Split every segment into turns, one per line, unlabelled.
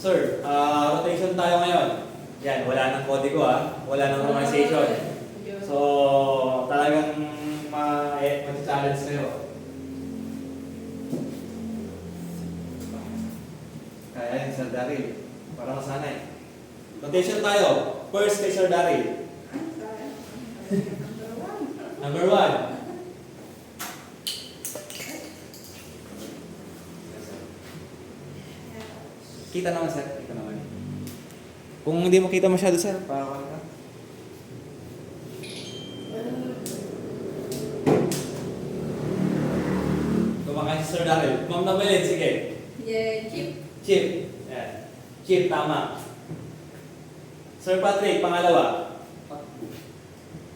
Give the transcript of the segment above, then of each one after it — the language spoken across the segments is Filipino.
Sir, rotation tayo ngayon. Yan, wala nang kodigo wala nang romanization. So, talagang mag-challenge kayo. Kaya yan, Sir Daryl. Para masanay. Rotation tayo. First kay Sir Daryl. Number 1. Kita naman, sir. Kita naman. Kung hindi mo kita masyado, sir, pakawal ka. Kumakain si Sir Daryl. Ma'am Nabelin, sige.
Yeah, chip.
Chip. Yeah. Chip, tama. Sir Patrick, pangalawa.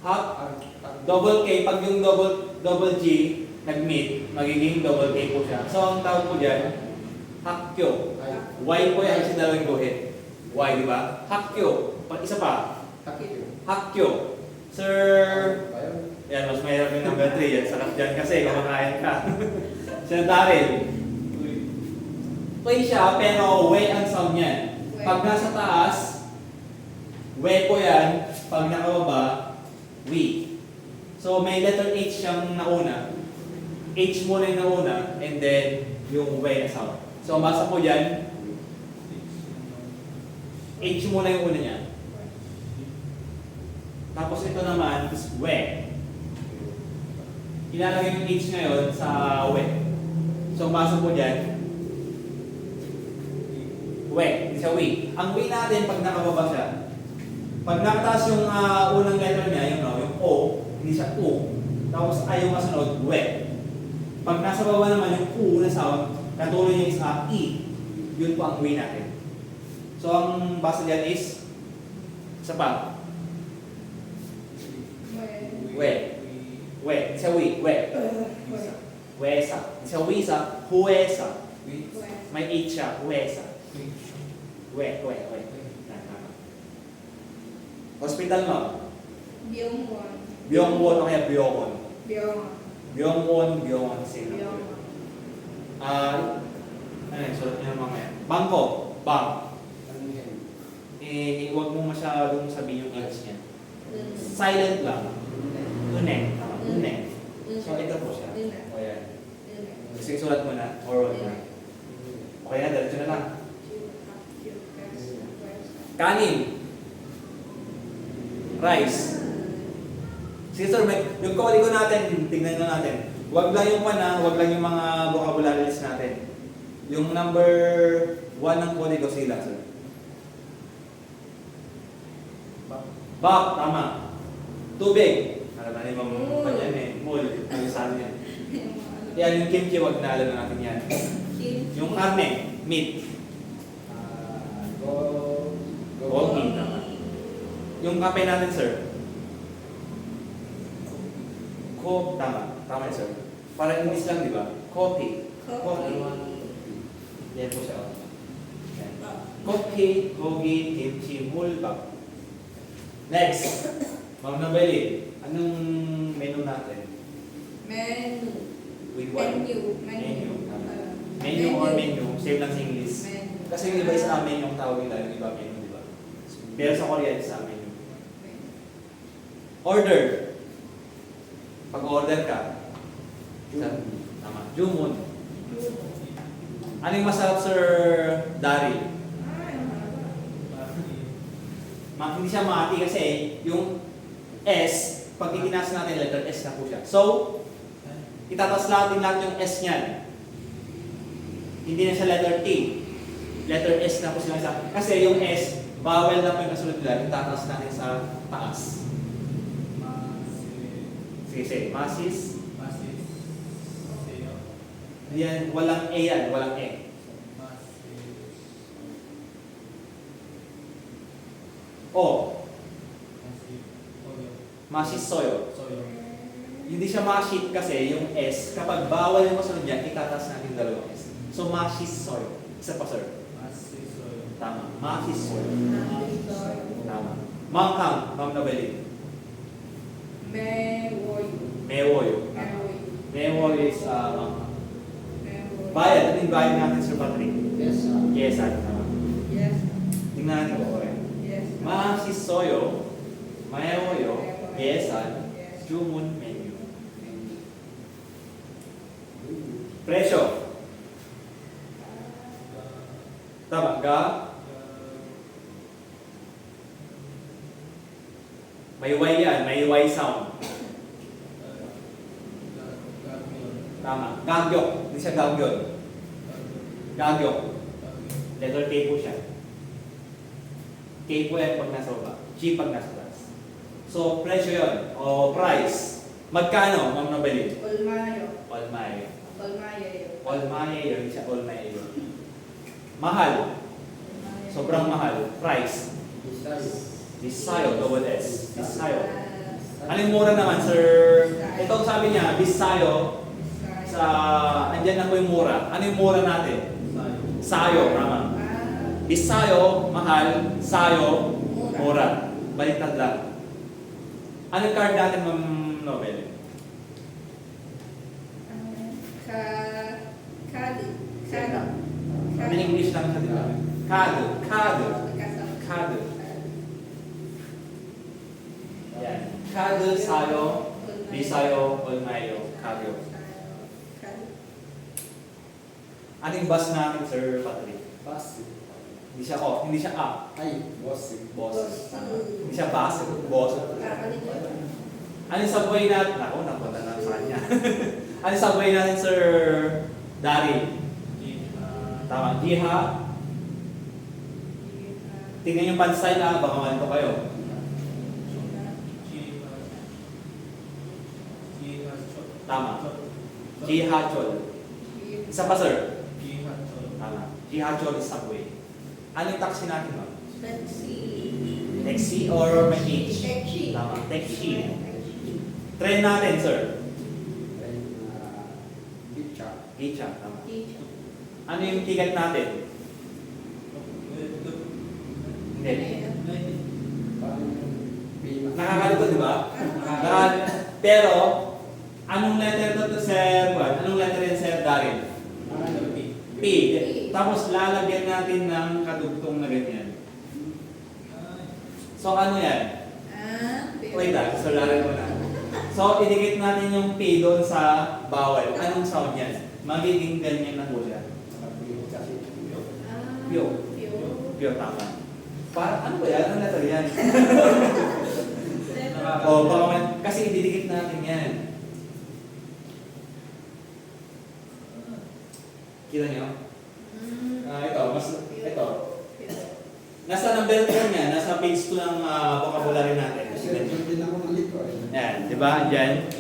Half. Double K. Pag yung double G nag-meet, magiging double K po siya. So, ang tawag po dyan, Hakyo. Y po yan kasi dalawang guhit. Y, di ba? Hakyo. Isa pa. Hakyo. Sir... Yan, mas mahirap yung number 3. Yan, sarap dyan kasi kumakain ka. Sir Daryl. Way siya, pero way ang sound niyan. Pag nasa taas, way po yan. Pag nakababa, we. So, may letter H siyang nauna. H muna yung nauna, and then yung way na sound. So, basa po dyan, H muna yung una niya. Tapos ito naman is we. Ilalagay yung H ngayon sa we. So, basa po dyan, we. Hindi siya we. Ang we natin, pag nakababa siya, pag nakataas yung unang letter niya, yung O, hindi siya U. Tapos ay yung masunod, we. Pag nasa baba naman yung U na sound, katuloy niya is E. Yun po ang we natin. So, ang basa dyan is, isa pa. We. We. Isa we. We. Wesa. Isa wisa. Huwesa. May H siya. Huwesa. We. Hospital mo.
Byungwon.
Byungwon o kaya Byungwon.
Byungwon.
Byungwon. Sino? Ano yun? Sulat niyo naman ngayon. Bangko. Bang. Huwag mo masyadong sabihin yung H niya. Silent lang. Une. Tama. Une. So, ito po siya. O yan. Sige, sulat mo na. Or wag na. Okay na, diretso na lang. Kanin. Rice. Sige sir, yung kodigo natin, tignan na natin. Huwag lang yung huwag lang yung mga vocabularies natin. Yung number 1 ng kodigo sila, sir. Bak, tama. Tubig. Alam na ni Ma'am Panyan Mul, nag-isali yan. Yan, yung kimchi, huwag na alam na natin yan. Yung karne, meat. Gogi, tama. Yung kape natin, sir. Tama. Tama yun, sir. Parang English lang, di ba? Coffee. Yan po siya. Yan. Coffee, gogi, kimchi, mulbak. Next. Ma'am Nabeli, anong menu natin?
Menu.
With what? Menu. Menu or menu, same lang sa English. Kasi yung iba is menu yung tawag nila, yung iba menu, di ba? Pero sa Korean, sa menu. Order. Pag-order ka. Tama. Jumun. Ano yung masarap, Sir Daryl? Hindi siya mati kasi yung S, pag itinasa natin letter S na po siya. So, itatas natin lahat yung S niyan. Hindi na siya letter T. Letter S na po siya. Kasi yung S, vowel na po yung kasunod nila, itatas natin sa taas. Sige. Masis. Yan, walang E yan, walang E. O. Masis soyo. Hindi siya masit kasi yung S, kapag bawal yung kasunod niya, itatas natin dalawang S. So, masis soyo. Isa pa, sir. Tama. Masis soyo. Tama. Manghang, Ma'am Nabeli. Mewoyo. Mewoyo is manghang. Bayad. Ano yung bayad natin, Sir Patrick? Yes, tama. natin ko eh.
Yes.
Masisoyo, mayoyo, yesan, jumun, menu. Presyo. Tama ka? May Y yan, may Y sound. Tama. Gagyok. Hindi siya gagyok. Gagyok. Letter K po siya. K po yan pag nasa baba. G pag nasa taas. So, presyo yun. O price. Magkano, Ma'am Nobelin?
Olmayo.
Olmayo.
Olmayo.
Olmayo, hindi siya Olmayo. Mahal. Sobrang mahal. Price. Bisayo, double S. Bisayo. Anong mura naman, sir? Itong sabi niya, Bisayo. Sa, andyan na po yung mura. Ano yung mura natin? Sayo, tama. Bisayo, mahal. Sayo, mura. Baliktad lang. Anong card natin, Ma'am Nobel?
Kado.
Ano English lang sa dito? Kado. Kado. Kado. Yan. Kado, sayo, bisayo, olmayo, kado. Ano yung boss natin, Sir Patrick? Hindi siya off, hindi siya up. Boss. Hindi siya boss, boss. Ano yung subway natin? Ako, napunta na sa kanya. Ano yung subway natin, Sir Dari? Tama, Jiha. Tingnan yung pansay na, baka manito kayo. Tama. Jihachol. Isa pa, sir? Tama. Jihachol is subway. Ano yung taxi natin, ma'am? Taxi or may H? Tama, taxi. Train natin, sir? Gicha. Tama. Ano yung ticket natin? Hindi. Nakakalito, di ba? Pero, anong letter to Sir Juan? Anong letter yan, Sir Darin? P. Tapos lalagyan natin ng kadugtong na ganyan. So, ano yan? Wait lang, so lalagyan mo na. So, idikit natin yung P doon sa bawal. Anong sound yan? Magiging ganyan na po siya. Pyo, tama. Para, ano ba yan? Anong letter yan? O, kasi ididikit natin yan. Kita niyo? Ito. Nasa number 4 niya, nasa page 2 ng vocabulary natin. Yan, di ba? Andyan.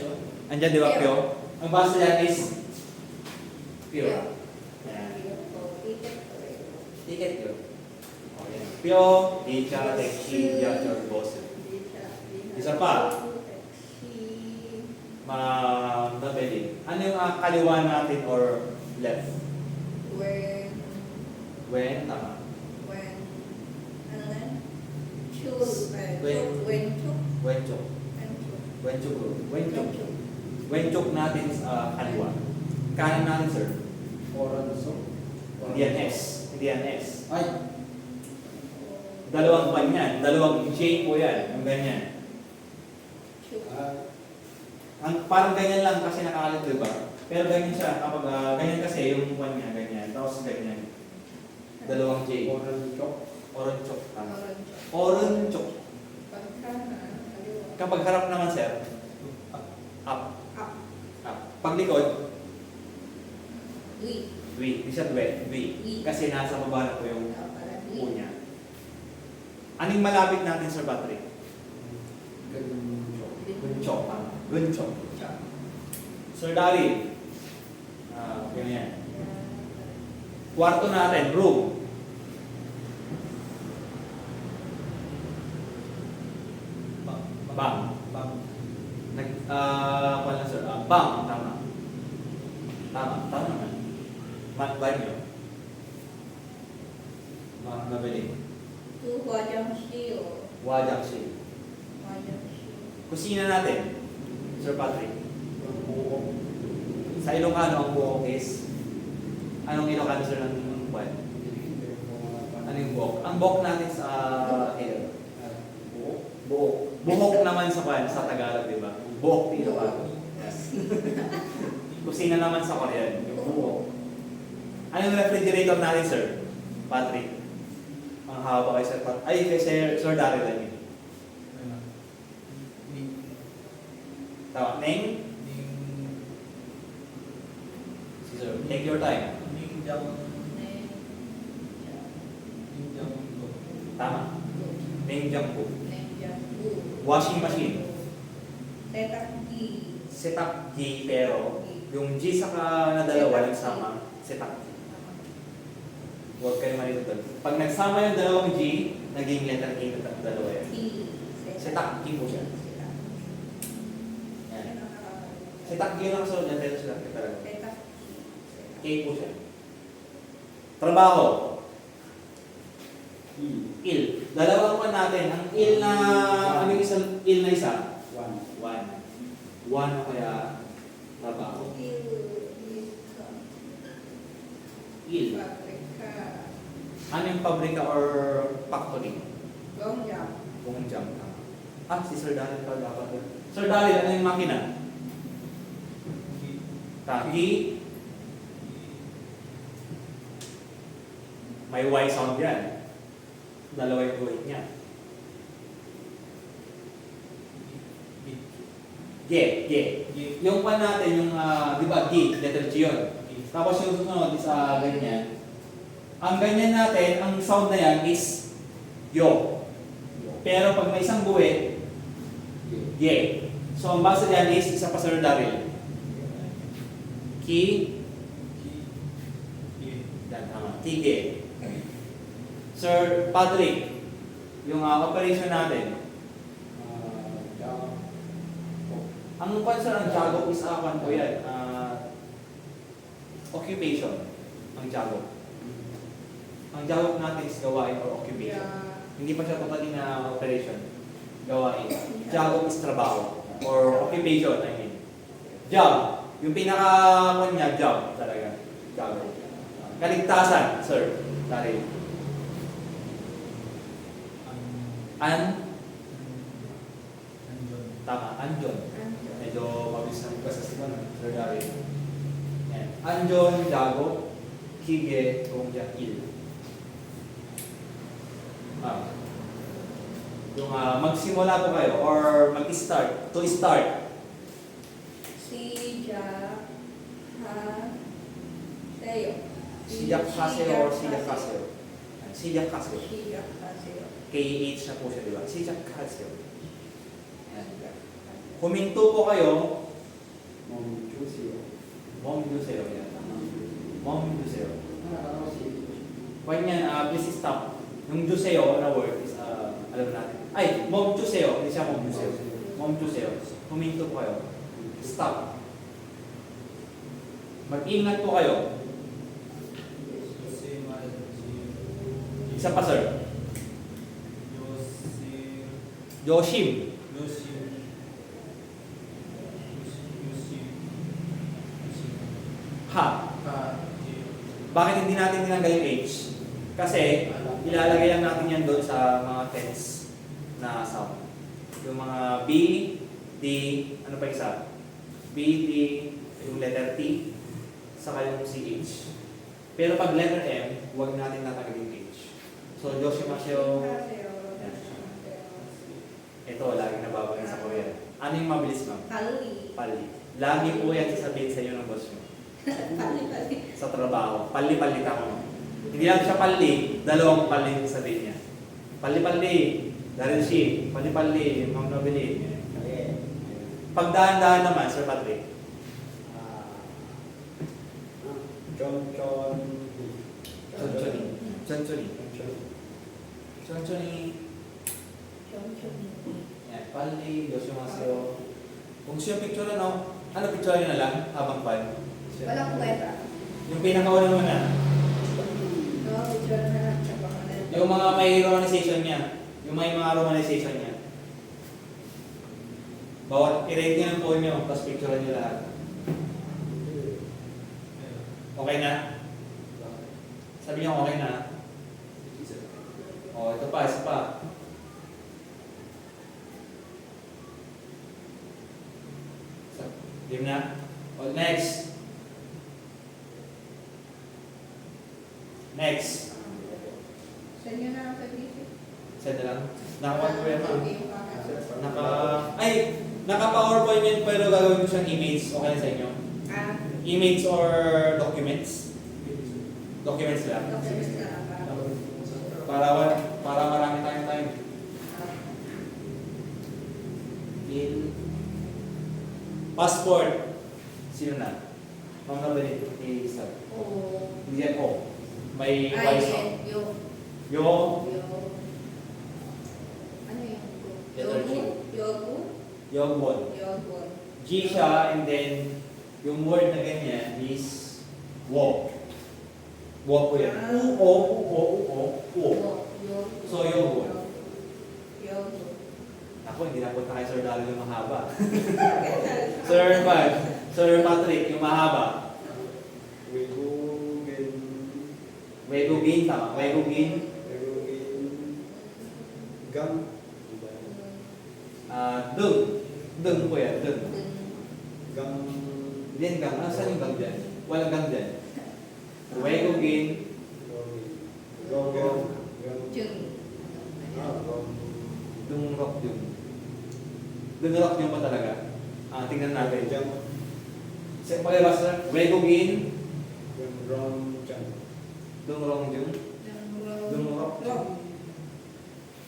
Andyan, di ba, Pyo? Ang base yan is Pyo. Yan. Ticket yun. Okay. Pyo, Icha, Tekshi, Yachor, Bose. Isa pa. Nabeli. Ano yung kaliwa natin or left? When, tama. Wenchok natin sa kaliwa. Kanan natin, sir. Hindi yan S. Hindi yan S. Dalawang pan yan. Dalawang J po yan. Ang ganyan. Parang ganyan lang kasi nakakalito, diba? Pero ganyan siya. Kapag ganyan kasi yung pan niya, ganyan. Tapos ganyan. Dalawang J. Oronchok. Oronchok. Kapag harap naman, sir. Up. Pag likod. Dwi. Hindi siya dwi. Kasi nasa baba na po yung po niya. Anong malapit natin, Sir Patrick? Gunchok. Gunchok. Sir Dari. Ganyan. Kwarto natin, room. Bang. Wala, sir. Bang. Tama. Tama naman. Banyo. Mabili. Wajangshi. Kusina natin, Sir Patrick. Sa Ilocano, ang buhok is, anong Ilocano, sir, ng buwan? Ano yung buhok? Ang buhok natin sa hair.
Buhok.
Buhok. Buhok naman sa sa Tagalog, di ba? Buhok dito pa. Yes. Kusina naman sa Korean. Yung buhok. Anong refrigerator natin, sir? Patrick. Ang haba kay Sir Pat. Ay, kay Sir Daryl lang yun. Tama. Name? Si Sir. Take your time. Tama. Name jump po. Washing machine. Setup G, pero yung G saka na dalawa nagsama, setup G. Huwag kayo malito doon. Pag nagsama yung dalawang G, naging letter K na dalawa yan. Setup G po siya. Yan. Setup G lang kasunod yan, pero sila. K po siya. Trabaho. Il. Dalawang one natin. Ang il na, ano yung isang il na isa? One. One o kaya trabaho. Il. Ano yung pabrika or factory? Gongjam. Ah, si Sir Daryl pa dapat. Sir Daryl, ano yung makina? Taki. May Y sound yan. Dalawa yung guhit niya. G. Yung pa natin, yung, di ba, G, letter G yun. Tapos yung susunod is ganyan. Ang ganyan natin, ang sound na yan is yo. Pero pag may isang guhit, G. So ang base diyan is isa pa Sir Daryl. Ki. Yan, tama. Tige. Sir Patrick, yung operation natin. Ang concern ng Jago is po yan. Occupation. Ang Jago. Ang Jago natin is gawain or occupation. Hindi pa siya totally na operation. Gawain. Jago is trabaho. Or occupation, I mean. Job. Yung pinaka niya, job talaga. Jago. Kaligtasan, sir. Sorry. Tama, Anjon. Medyo mabilis na yung kasi Sir Daryl. Anjon, Jago, Kige, Gongja, Il. Yung magsimula po kayo or mag-start, to start. Sijak Haseo or Sijak Haseo? Sijak Haseo. KH na po siya, di ba? Sijak Haseo. Huminto po kayo. Mom Juseo. Yan. Mom Juseo. Ganyan, please stop. Yung Juseo na word is, alam natin. Ay, Mom Juseo. Hindi siya Mom Juseo. Mom Juseo. Huminto po kayo. Stop. Mag-ingat po kayo. Isa pa, sir. Yoshim. Ha. Bakit hindi natin tinanggal yung H? Kasi ilalagay lang natin yan doon sa mga tense na sound. Yung mga B, D, ano pa isa? B, D, yung letter T, saka yung CH. Pero pag letter M, huwag natin natanggal yung H. So, Yoshimaseo. Ito, lagi nababagay sa Korea. Ano yung mabilis, ma'am? Pali. Lagi po yan sasabihin sa inyo ng boss nyo. Sa trabaho. Pali-pali tama. Hindi lang siya pali, dalawang pali yung sabihin niya. Pali-pali, Daryl Shi, pali-pali, Ma'am Nobili. Pagdahan-dahan naman, Sir Patrick. Chonchoni. Yan, pali, Yoshimaseo. Kung siya picture ano picture nyo na lang habang pan?
Walang kwenta.
Yung pinakauna naman na. Yung mga may romanization niya. Yung may mga romanization niya. Bawat i-rate nyo ng phone nyo, tapos picture nyo lahat. Okay na? Sabi niyo okay na? O, ito pa, isa pa. Game na. O, next. Next.
Sa inyo na lang sa DC.
Send na lang. Nakakuha ko yan, ma'am.
Okay, yung kakasya.
Naka-PowerPoint yan pero gagawin ko siyang image. Okay na sa inyo?
Ah,
Image or documents? Documents lang.
documents na lang para.
Para marami tayong time. In passport. Sino na? Ma'am na ba nito? I-start.
Oo.
Hindi yan O. May
Ay,
voice on.
yung.
Yung
Ano yung?
Letter G.
Yogun.
Yogbon. G siya and then yung word na ganyan is walk. Walk po yan. U-O. So, yogun.
Yogun.
Ako, hindi na punta kay Sir Dalo yung mahaba. Sir Patrick, yung mahaba. Wegugin, tama. Wegugin. Dung po yan. Dung. Din gang. Ano saan yung gang dyan? Walang gang dyan. Wegugin.
Jung.
Dungrok yung. Dungrok yung pa talaga. Tingnan natin. Sa palibas na, Wegugin. Dungrong yung. Dungrok.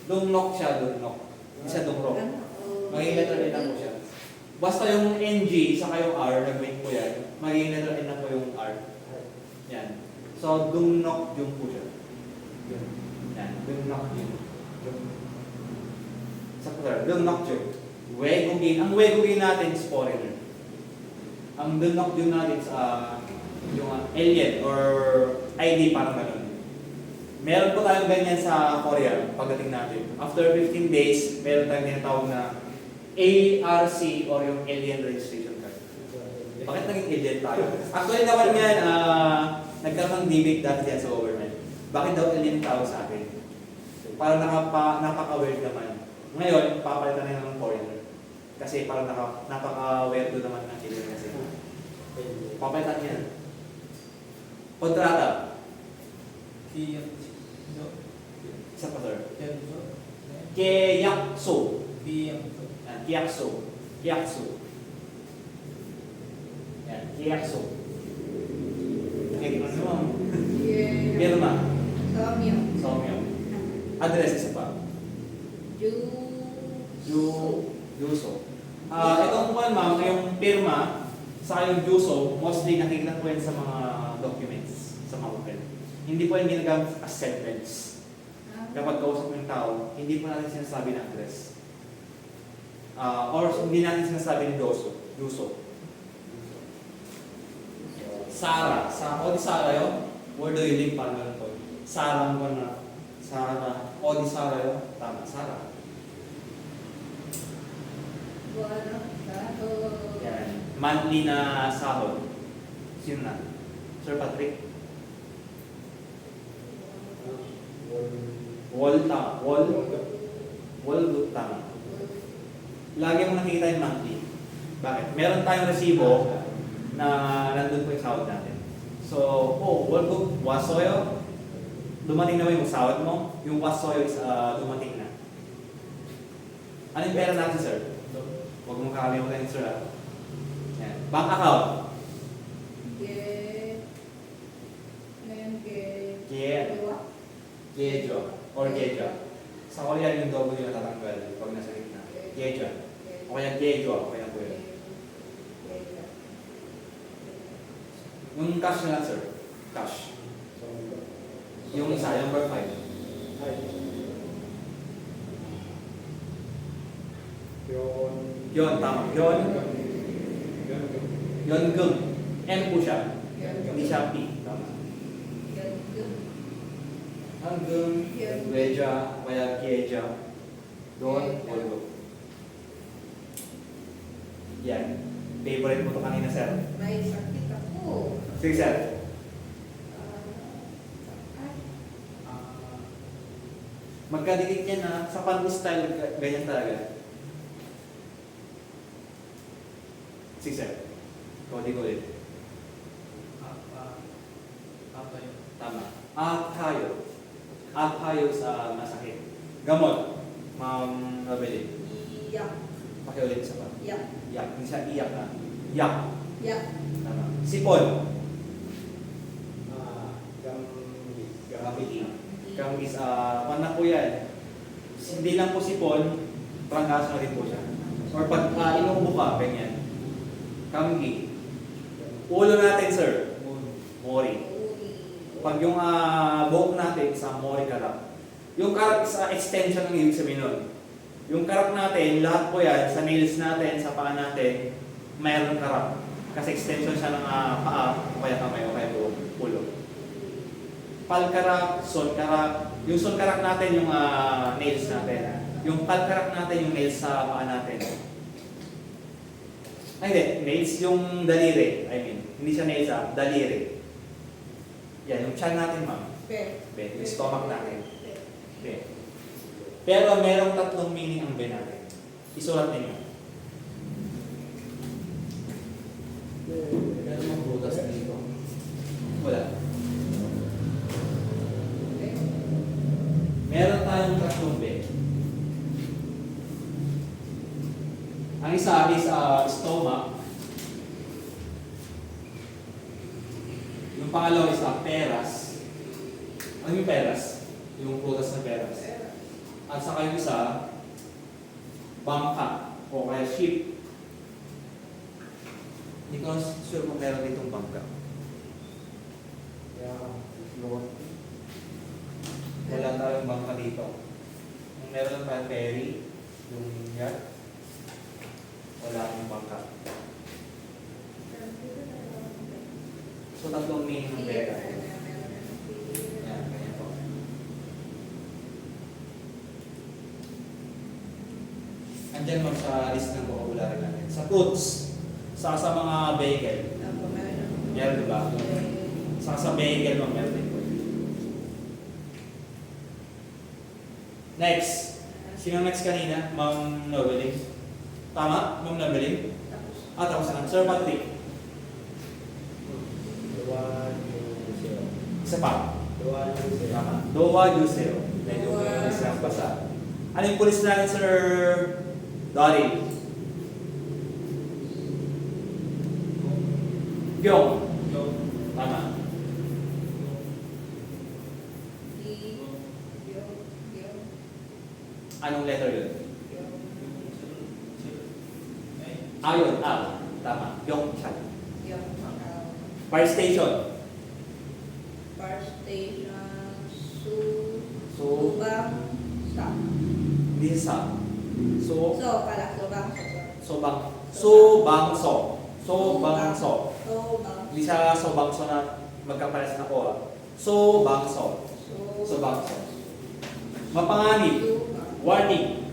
Dungnok siya, dungnok. Hindi siya dungrok. Magiging letter N na po siya. Basta yung NG, saka yung R, nag-make po yan. Magiging letter N na po yung R. Yan. So, dungnok yung po siya. Yan. Dungnok yung. Sa po sir, dungnok yung. Wegugin. Ang wegugin natin is foreigner. Ang dungnok yung natin sa yung alien or ID parang ganun. Meron po tayong ganyan sa Korea pagdating natin. After 15 days, meron tayong tinatawag na ARC or yung Alien Registration Card. Bakit naging alien tayo? Actually naman yan, nagkaroon ng debate dati yan sa government. Bakit daw alien tao sa atin? Parang napaka-weird naman. Ngayon, papalitan na ng foreigner. Kasi parang napaka-weird naman ng alien kasi. Papalitan yan. Kontrata. Isa pa sir. Keyakso. Kiyakso. Kiyakso. Yan. Kiyakso. Okay, ano mo? Pirma. Somyo. Address isa pa. Juso. Itong one ma'am, yung pirma, sa yung Juso, mostly nakikita po yan sa mga documents, sa mga papel. Hindi po yan ginagamit as sentence. Kapag kausap yung tao, hindi po natin sinasabi ng address. Or hindi natin sinasabi ng Juso. Sara. O di Sara yun? Where do you live? Parang ganun po. Sara mo na. Sara. O di Sara yun? Tama. Sara. Yan. Monthly na sahod. Sino na? Sir Patrick? Tama. Tama. Lagi mo nakikita yung monthly. Bakit? Meron tayong resibo na nandun po yung sahod natin. So, wasoyo. Dumating na ba yung sahod mo? Yung wasoyo is dumating na. Ano yung pera natin, sir? Huwag mong kakalimutan yun, sir. Yan. Bank account. Gejo. Or Gejo. Sa Korean yung W na tatanggal pag nasa gitna. Gejo. O kaya Gejo. O kaya po yun. Yung cash na lang, sir. Cash. Yung isa, yung number 5. Yon, tama. Yon gum. M po siya. Hindi siya P. Tama. Hanggang Reja, kaya Kieja. Doon, Olgo. Yan. Favorite mo to kanina, sir.
May sakit ako.
Sige, sir. Magkadikit yan na sa panty style, ganyan talaga. Sige sir. Kodi ko ulit. Tama. Tayo sa masakit. Gamot. Ma'am Nobeli.
Yak.
Pakiulit sa pa.
Yak.
Yak. Hindi siya iyak na. Yak.
Yak.
Tama. Sipon. Kang is, na po yan. Hindi lang po sipon, prangkaso na rin po siya. Or pag inuubo ka, ganyan. Kamgi. Ulo natin, sir. Mori. Pag yung buhok natin, sa mori karap. Yung karap is extension ng ibig sabihin nun. Yung karap natin, lahat po yan, sa nails natin, sa paa natin, mayroong karap. Kasi extension siya ng paa, o kaya kamay, o kaya buhok, ulo. Palkarak, solkarak. Yung solkarak natin, yung nails natin. Yung palkarak natin, yung nails sa paa natin. Ay, hindi. Nails yung daliri. Hindi siya nails, daliri. Yan, yung chan natin, ma'am. Yung stomach natin. Pero merong tatlong meaning ang be natin. Isulat ninyo. Meron mong butas dito. Wala. Meron tayong tatlong be. Ang isa is stomach. Yung pangalawa is peras. Ano yung peras? Yung prutas na peras. At saka yung isa, bangka o kaya sheep. Hindi ko sure kung meron ditong bangka. Wala tayong bangka dito. Kung meron lang tayong ferry, yung yan, wala akong bangka. So, tatlong meaning ng pera. Yan, ganyan po. Andyan mo sa list ng vocabulary natin. Sa fruits, sa mga vehicle. Meron diba? Sa vehicle mo, meron din po. Next. Sino next kanina? Ma'am Nobeling. Tama? Ma'am Nobeling? Tapos na. Sir Patrick. Isa pa. Tama. Dowa Yuseo. Medyo may isang basa. Ano yung pulis natin, Sir Dory? Gyong. Tama. Anong letter yun? Ayon. Tama. Gyong Chan. Fire station.
Subang sa.
Hindi sa. Sobangso. Hindi siya sobangso na magkapares na ko. Sobangso. Mapanganib. Warning.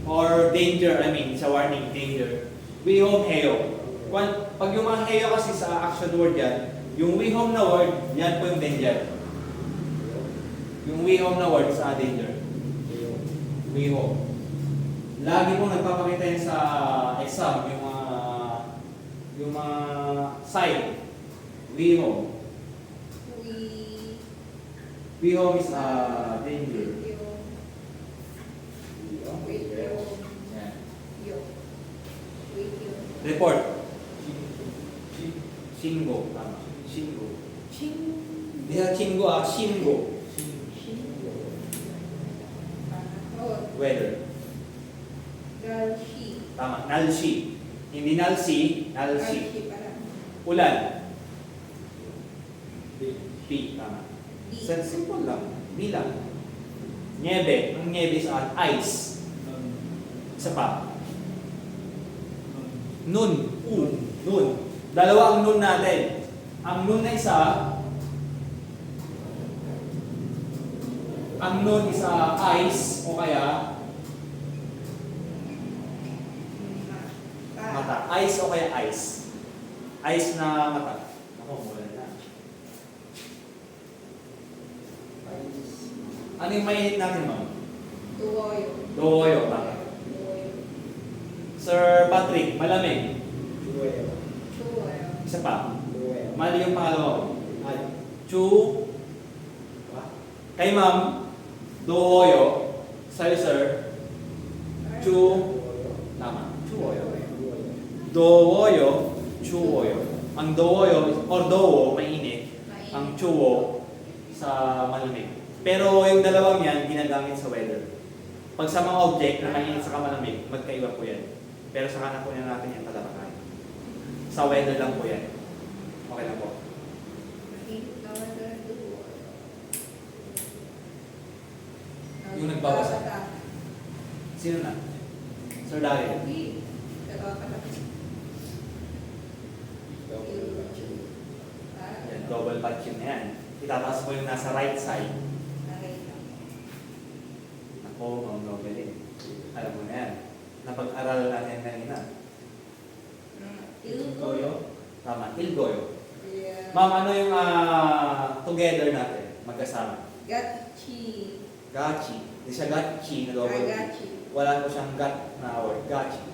Or danger. Sa warning. Danger. We home heyo. Pag yung mga heyo kasi sa action word yan, yung we home na word, yan po yung danger. Yung we home na word sa danger. We home. Lagi mo nagpapakita yan sa exam, yung mga sign. We home. We home is danger. Yan. Report. Shingo. Tama. Shingo. Hindi na chingo shingo. Weather. Tama. Nalsi. Hindi nalsi. Ulan. P. Tama. Simple lang. Bilang. Niebe. Ang niebe is ice. Isa pa. Nun. Nun. Dalawa ang nun natin. Ang nun na isa, ang nun is ice o kaya mata. Ice o kaya ice. Ice na mata. Ako, mula na. Ano yung mainit natin, ma'am?
Tuwoyo.
Doyo, tama.
Tuwoyo.
Sir Patrick, malamig.
Tuwoyo.
Isa pa. Mali yung pangalawa ko. Chu. Kay ma'am, doyo. Sa'yo, sir. Chu. Tama. Chuoyo. Dowoyo, chuoyo. Ang dowoyo, or dowo, mainit. Ang chuo, sa malamig. Pero yung dalawang yan, ginagamit sa weather. Pag sa mga object na mainit sa malamig, magkaiba po yan. Pero sa kanan po yan natin yung tatalakayin. Sa weather lang po yan. Okay lang po. Yung nagbabasa. Sino na? Sir Daryl. Yan, double patch na yan. Itataas mo yung nasa right side. Ako, Ma'am Novelin. Alam mo na yan. Napag-aral natin kanina.
Ilgoyo.
Tama, Ilgoyo. Ma'am, ano yung together natin? Magkasama.
Gachi.
Gachi. Hindi siya gachi na double T.
Gachi.
Wala po siyang gat na word. Gachi.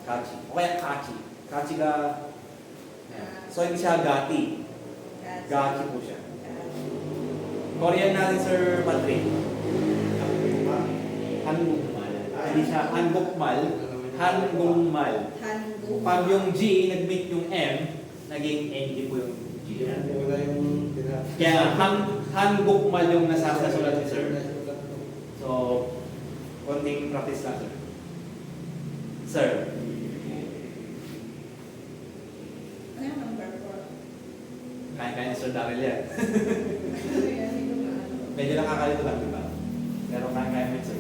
Gachi. O kaya kachi. Kachi ka. Yan. So, hindi siya gati. Gachi po siya. Korean natin, Sir Patrick. Hangukmal. Hindi siya hangukmal. Hangukmal. Pag yung G, nag-meet yung M, naging NG po yung G. Kaya hangukmal yung nasasulat ni Sir. So, konting practice lang, Sir. Sir.
Ano yung number 4?
Kaya ni Sir Daryl yan. Medyo nakakalito lang, di ba? Pero kaya mo, Sir.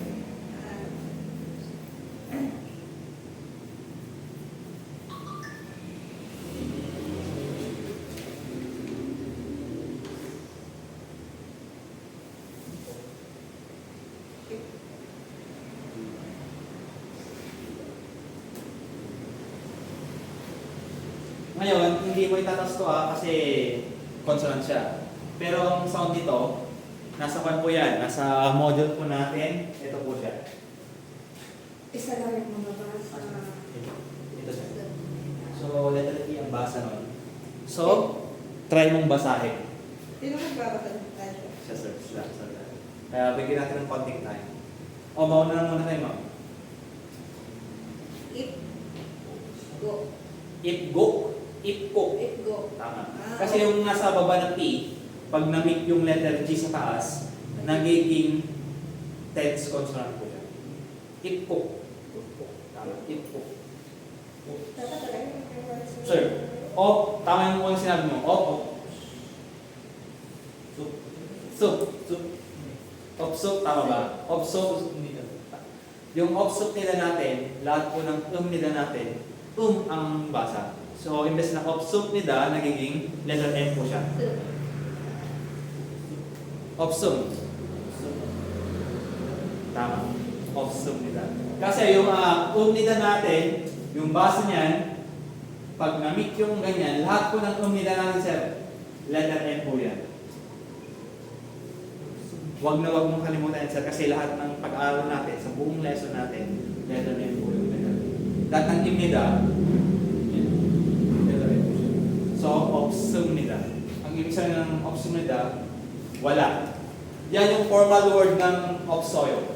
Ngayon, hindi mo itatas to kasi consonant siya. Pero ang sound dito, nasa kwan po yan, nasa module po natin, ito po siya.
Isa lang yung mababasa.
Ito siya. So, letter E ang basa nun. So, try mong basahin.
Sino magbabasa ng tayo?
Siya, sir. Sir. Kaya bigyan natin ng konting time. O, mauna na muna tayo, ma'am.
Go.
Ipgo. Ipgo.
Go.
Tama. Kasi yung nasa baba ng P, pag na-meet yung letter G sa taas, nagiging tense consonant po siya. Ipgo. Tama. Ipgo.
Dapat talaga yung
Sir. O, tama yung kung sinabi mo. O. Sup. Opsup, tama ba? Opsup. Yung opsup nila natin, lahat po ng nila natin, ang basa. So, imbes na opsup nila, nagiging letter M po siya. Opsum. Tama. Opsum nila. Kasi yung nila natin, yung basa niyan, pag na-meet yung ganyan, lahat po ng nila natin, sir, letter M po yan. Huwag na huwag mong kalimutan yan, sir, kasi lahat ng pag-aaral natin, sa buong lesson natin, letter M po yung letter. Lahat ng imnida, letter M po siya. So, opsum nila. Ang ibig sabihin ng opsum nila, wala. Yan yung formal word ng opsoyo.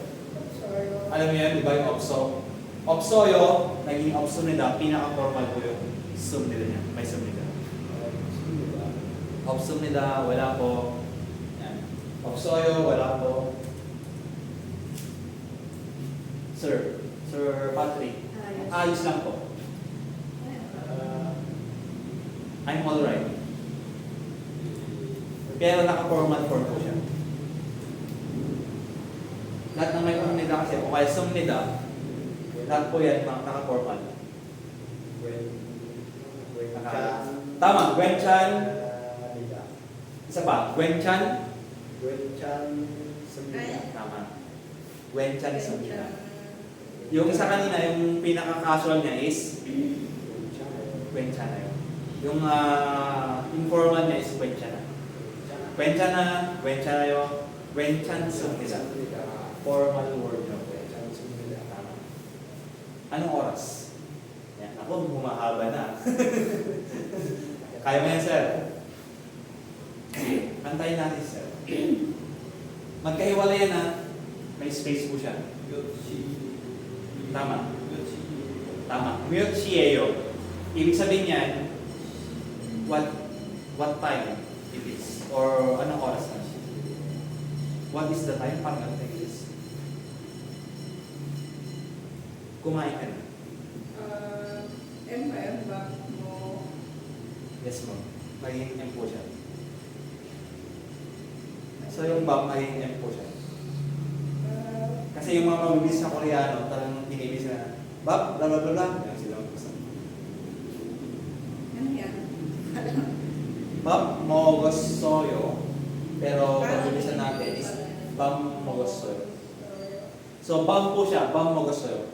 Alam niyo yan, di ba yung opso? Opsoyo, naging opsum nila, pinaka-formal po yung sum nila niya. May sum nila. Opsum nila, wala po. Yan. Opsoyo, wala po. Sir Patrick, ayos lang po. I'm alright. Pero naka-formal form po siya. Lahat ng may nila kasi, o kaya sum nila, lahat po yan naka-formal. Tama, Gwen-chan. Isa pa, Gwen-chan. Tama. Gwen-chan sum nila. Yung isa kanina, yung pinaka-casual niya is Gwen-chan na yun. Yung informal niya is Gwen-chan na. Gwen-chan na yun. Wenchang sumila.
Formal word na po. Tama.
Anong oras? Yan. Ako, humahaba na. Kaya mo yan, sir? Sige, antayin natin, sir. Magkahiwalay yan, ha? May space po siya. Tama. Tama. Mute siyeyo. Ibig sabihin yan, what time it is? Or anong oras na? What is the time? Parang ano tayo is? Kumain ka na.
Back mo.
Yes, ma'am. Magiging M po siya. So yung bam, magiging M po siya. Kasi yung mga mabibis na Koreano, talagang binibis na, bab, bla bla bla bla. Yan sila mag-usap.
Ano yan?
Bab, mogossoyo. Pero pag-ibisan natin is bam mogossoyo. So bam po siya, bam mogossoyo.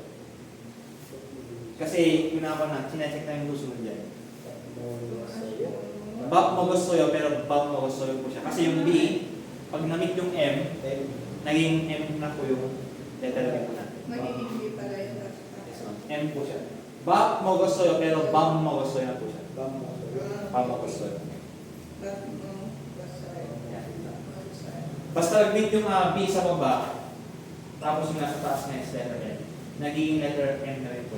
Kasi pinapan na, chinecheck na yung gusto mo dyan. Bam mogossoyo, pero bam mogossoyo po siya. Kasi yung B, pag na-meet yung M, naging M na po yung letter B po natin.
Magiging hindi pala yung
Yes, ma'am. M po siya. Bam mogossoyo, pero bam mogossoyo na po siya. Bam mogossoyo.
Back mo.
Yan. Basta nag-meet yung B sa baba, tapos yung nasa taas na is letter M. Naging letter M na rin po.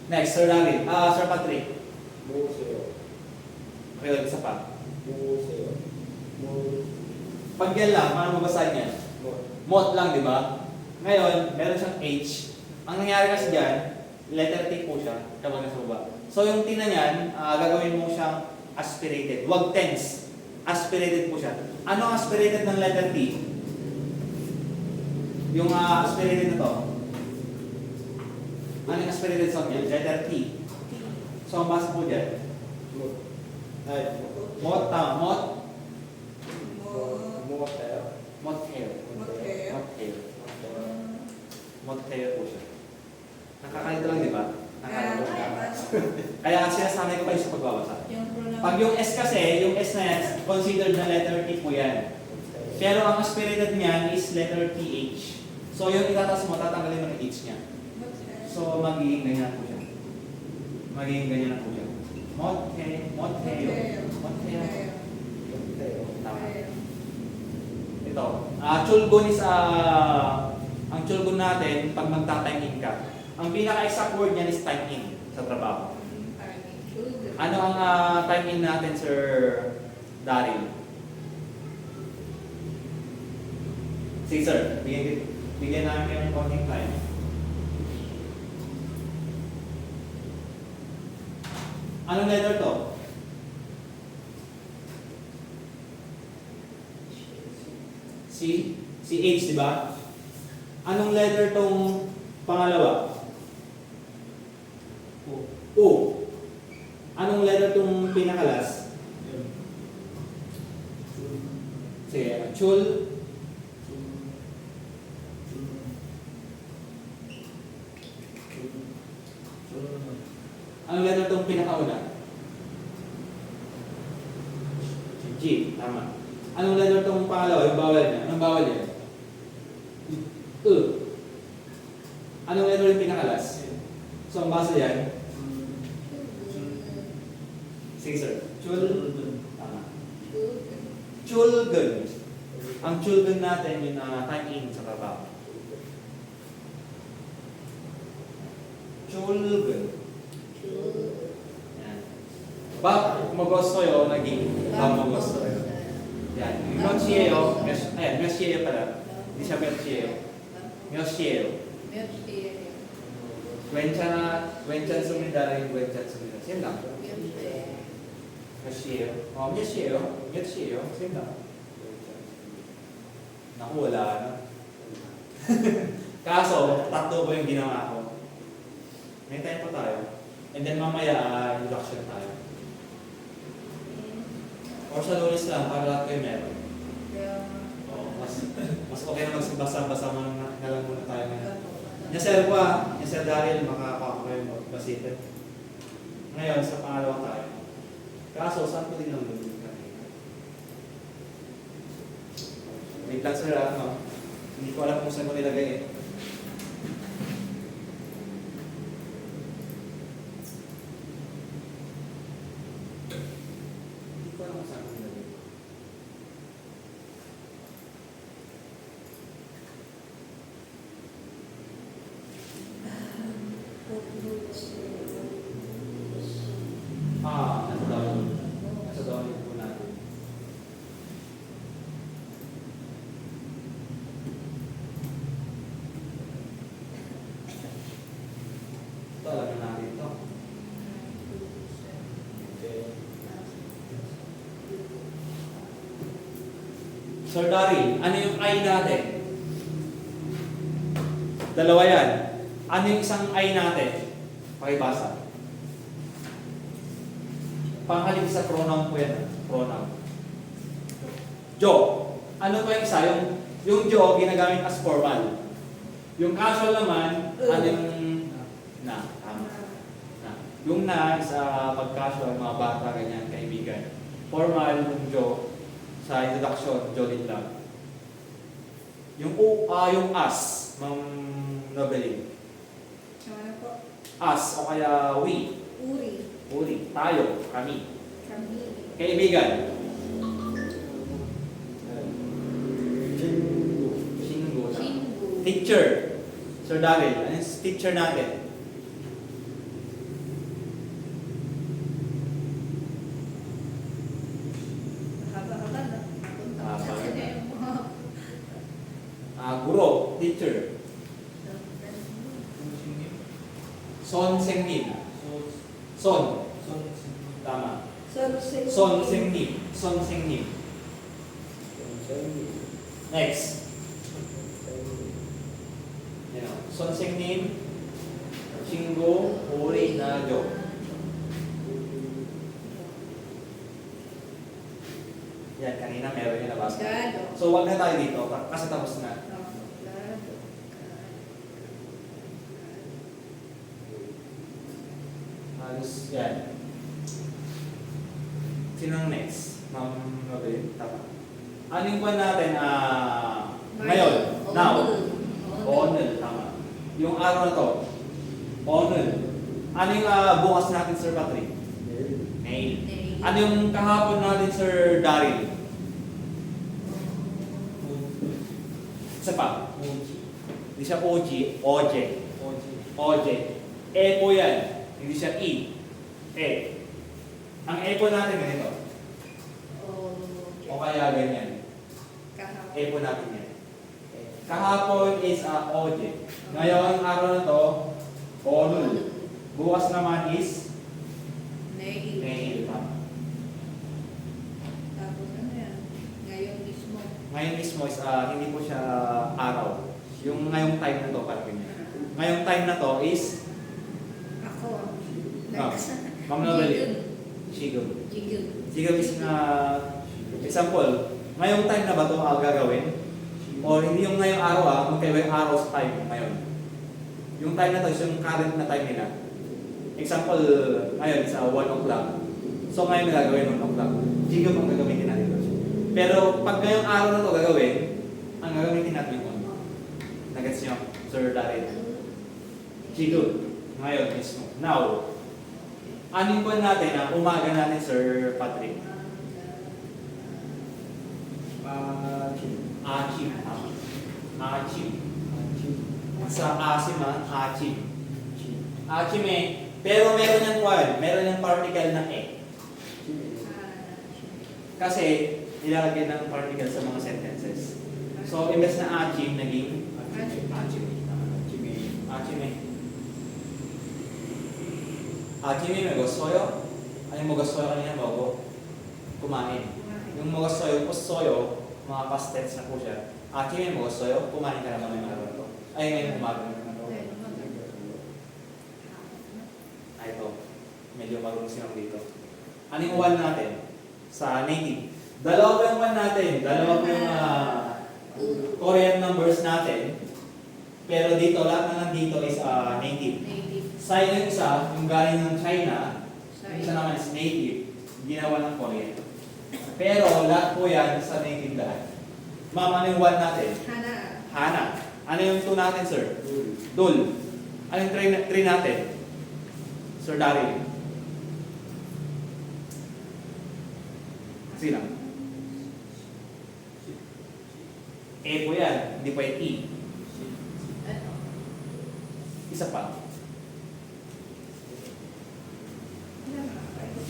Next, Sir David. Sir Patrick. Okay, isa pa. Pag yan lang, paano mabasahin yan? Mot lang, di ba? Ngayon, meron siyang H. Ang nangyari kasi dyan, letter T po siya, kapag nasa baba. So yung T na yan, gagawin mo siyang aspirated. Huwag tense. Aspirated po siya. Ano ang aspirated ng letter T? Yung aspirated na to. Ano yung aspirated sound niya? Letter T. So ang basa po dyan. Mot, tama. Mot. Motheo. Motheo po siya. Nakakalito lang, di ba? Nakakalito lang. Kaya sinasanay ko kayo sa pagbabasa. Pag yung S kasi, yung S na yan, considered na letter T po yan. Pero ang aspirated niyan is letter TH. So yung itatas mo, tatanggalin mo ng H niya. So magiging ganyan po siya. Magiging ganyan na po siya. Motheo. Tama. Ito. Chulgun is ang chulgun natin pag magta-time in ka. Ang pinaka-exact word niyan is time in sa trabaho. Ano ang time in natin, Sir Daryl? Sige, sir. Bigyan namin kayo ng konting time. Anong letter to? Si H, di ba? Anong letter tong pangalawa? O. Anong letter tong pinakalas? Sige, chul. Anong letter tong pinakauna? G, tama. Anong letter tong pangalawa? Yung bawal niya. Anong bawal niya? E. Anong letter yung pinakalas? So, ang basa yan? Sige, sir. Chul. Tama. Chulgun. Ang chulgun natin yung time in sa trabaho. Chulgun. Yan. Bak mogostoyo naging mogostoyo. Yan. Myoshieyo. Ayan, myoshieyo pala. Hindi siya myoshieyo. Myoshieyo. Wenchan sumidara yung wenchan sumidara. Same lang. Myoshieyo. Oh, myoshieyo. Myoshieyo. Same lang. Naku, wala na. Kaso, tatlo po yung ginawa ko. May time pa tayo. And then mamaya, induction tayo. Or sa Lunes lang, para lahat kayo meron. Oh, mas okay na magbasa-basa na lang muna tayo ngayon. Sir ko Sir Daryl, makakakuha kayo magbasitin. Ngayon, sa pangalawa tayo. Kaso, saan ko din lang lulunod kanina? Wait lang sir, ano? Hindi ko alam kung saan ko nilagay eh. Hindi ko alam kung saan ko nilagay. Nasa down. Nasa down yung po natin. Ito, alam natin ito. Okay. Sir Daryl, ano yung I natin? Dalawa yan. Ano yung isang I natin? Pakibasa. Panghalip sa pronoun po yan. Pronoun. Jo. Ano po yung isa? Yung jo, ginagamit as formal. Yung casual naman, ano yung na? Tama. Na. Yung na, sa pag-casual, mga bata, ganyan, kaibigan. Formal, yung jo, sa introduction, jo din lang. Yung yung as, Ma'am Nobeline.
Ano po?
As, o kaya we.
Uri.
Tayo, kami.
Kami.
Kaibigan.
Chingu.
Shingo.
Chingu.
Teacher. Sir Daryl, ano yung teacher natin?
Haba-haba na.
Haba.
Kasi na yung mga...
Guro. Teacher. Son Sengnim. Son. Tama. Son Sengnim. Son Sengnim. Next. Yan o. Son Sengnim. Chingo. Uri na jo. Yan, kanina meron yung nabasa.
Gado.
So, wag na tayo dito kasi tapos na. Halos yan. Sinong next? Ma'am Nobel, tama. Ano yung kwan natin? Ngayon, now. Onel, tama. Yung araw na to, Onel. Ano yung bukas natin, Sir Patrick? Mail. Ano yung kahapon natin, Sir Daryl? Isa pa. Hindi siya OG, OJ. OJ. E po yan. Hindi siya E. E. Ang E po natin ganito. O kaya ganyan. E po natin yan. Kahapon is OJ. Ngayon, araw na to, Onul. Bukas naman is Nail.
Tapos ano yan? Ngayon mismo.
Ngayon mismo is hindi po siya araw. Yung ngayong time na to, parang ganyan. Ngayong time na to is
Ako.
Ma'am Nobel. Shigum.
Jigil.
Shigum is example, ngayong time na ba ito gagawin? O hindi yung ngayong araw magkaiba yung araw sa time ngayon. Yung time na to is yung current na time nila. Example, ngayon sa 1 o'clock. So ngayon na gagawin 1 o'clock. Shigum ang gagamitin natin. Pero pag ngayong araw na to gagawin, ang gagamitin natin yung nagets nyo, Sir Daryl. Shigum. Ngayon mismo. Now, anong po natin ang umaga natin, Sir Patrick? Achim. Achim. Sa asim achim. Achim eh. Pero meron yung word, meron yung particle na e. Kasi nilalagay ng particle sa mga sentences. So, imbes na achim, naging achim. Achim eh. Achim may gustoyo. Ano yung gustoyo kanina bago? Kumain. Yung gustoyo, gustoyo, mga past tense na po siya. Achim may gustoyo, kumain ka naman ng araw to. Ay, ngayon umaga. Ito, medyo marunong silang dito. Ano yung one natin? Sa native. Dalawa po yung one natin. Dalawa po yung Korean numbers natin. Pero dito, lahat na nandito is native. Sa yung isa, yung galing ng China, yung isa naman is native. Ginawa ng Korean. Pero lahat po yan sa native lahat. Ma'am, ano yung 1 natin?
Hana.
Hana. Ano yung 2 natin, sir?
Dul.
Dul. Ano yung 3 natin? Sir Daryl. Sino? E po yan, hindi po yung E.
Ano?
Isa pa.
Ano nga kayo?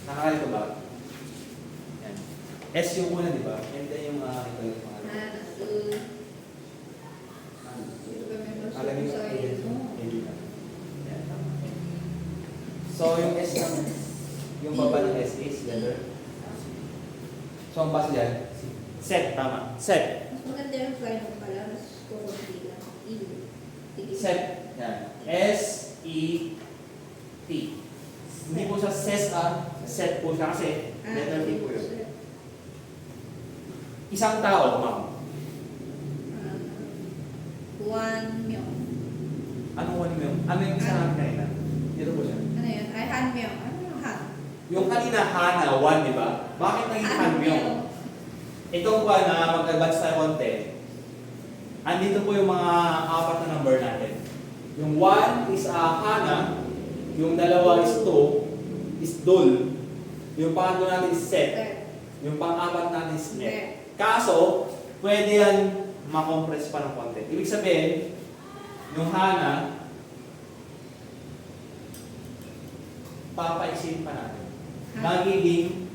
Nakakalito ba? Yan. S yung una, di ba? And then yung ito yung pangalan.
Hana. Dito kami
Alam niyo
sa
yung
iyo.
Yan, tama. So yung S ng yung baba ng S is letter. So ang base dyan, set, tama. Set.
Mas maganda yung final pala. Mas kukunti lang.
Set. Yan. S-E-T. Hindi po siya ses set po siya kasi letter T po yun. Isang tao, ma'am.
One Myung.
Anong one yung? Ano yung isa namin kanina? Dito po siya.
Ano yun? Ay, Han Myung. Ano yung Han?
Yung kanina, Hana, 1, di ba? Bakit naging Han yung? Itong buwan na mag-advance tayo konti, andito po yung mga 4 na number natin. Yung 1 is Hana, yung 2 is 2, is Dul, yung pangatlo natin is Set, yung pang-4 natin is Net. Kaso, pwede yan makompress pa ng konti. Ibig sabihin, yung Hana, papaisin pa natin. Magiging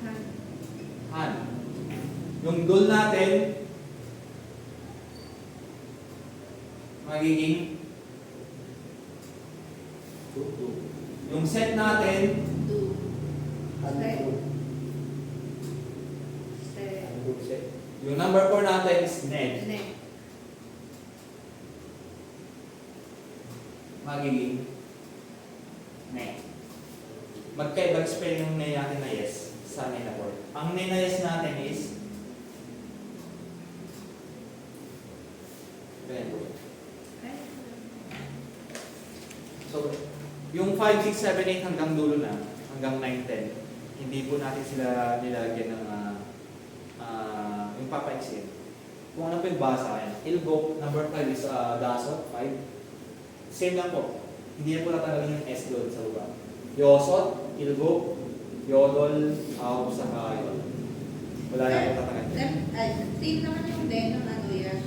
Han.
Han. Yung Dul natin, magiging yung Set natin,
Du.
Ano?
Se.
Ano siya?
yung number 4 natin is Ned.
Ne.
Magiging Ne. Magkaibang spelling yung Ne natin na yes sa Ne na word. Ang Ne na yes natin is ganyan.
Ay.
So, yung 5, 6, 7, 8 hanggang dulo na, hanggang 9, 10, hindi po natin sila nilagyan ng yung papaiksin. Kung ano po yung basa yan. Ilgok, number 5 is dasot, 5. Same lang po. Hindi na po natanggalin yung S doon sa baba. Yosot, ilgok, yodol, aw, saka yun. Wala na po tatanggalin.
Ay, same naman yung den ng ano yan.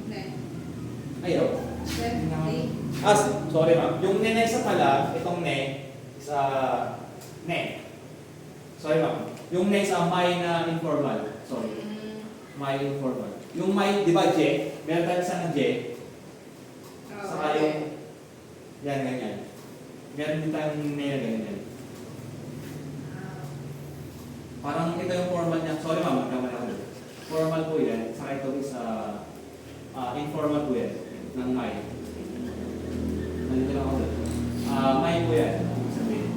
Ne.
Ayaw. Sorry ma'am. Yung ne na isa pala, itong ne, is ne. Sorry ma'am. Yung ne is may na informal. Sorry. May informal. Yung may, di ba J? Meron tayo isa ng J. Saka yung, yan, ganyan. Meron din tayong ne na ganyan. Parang ito yung formal niya. Sorry ma'am, magkamali ako. Formal po yan. Saka ito is informal po yan. Ng may. Nandito lang ako doon. May po yan. Ang sabihin.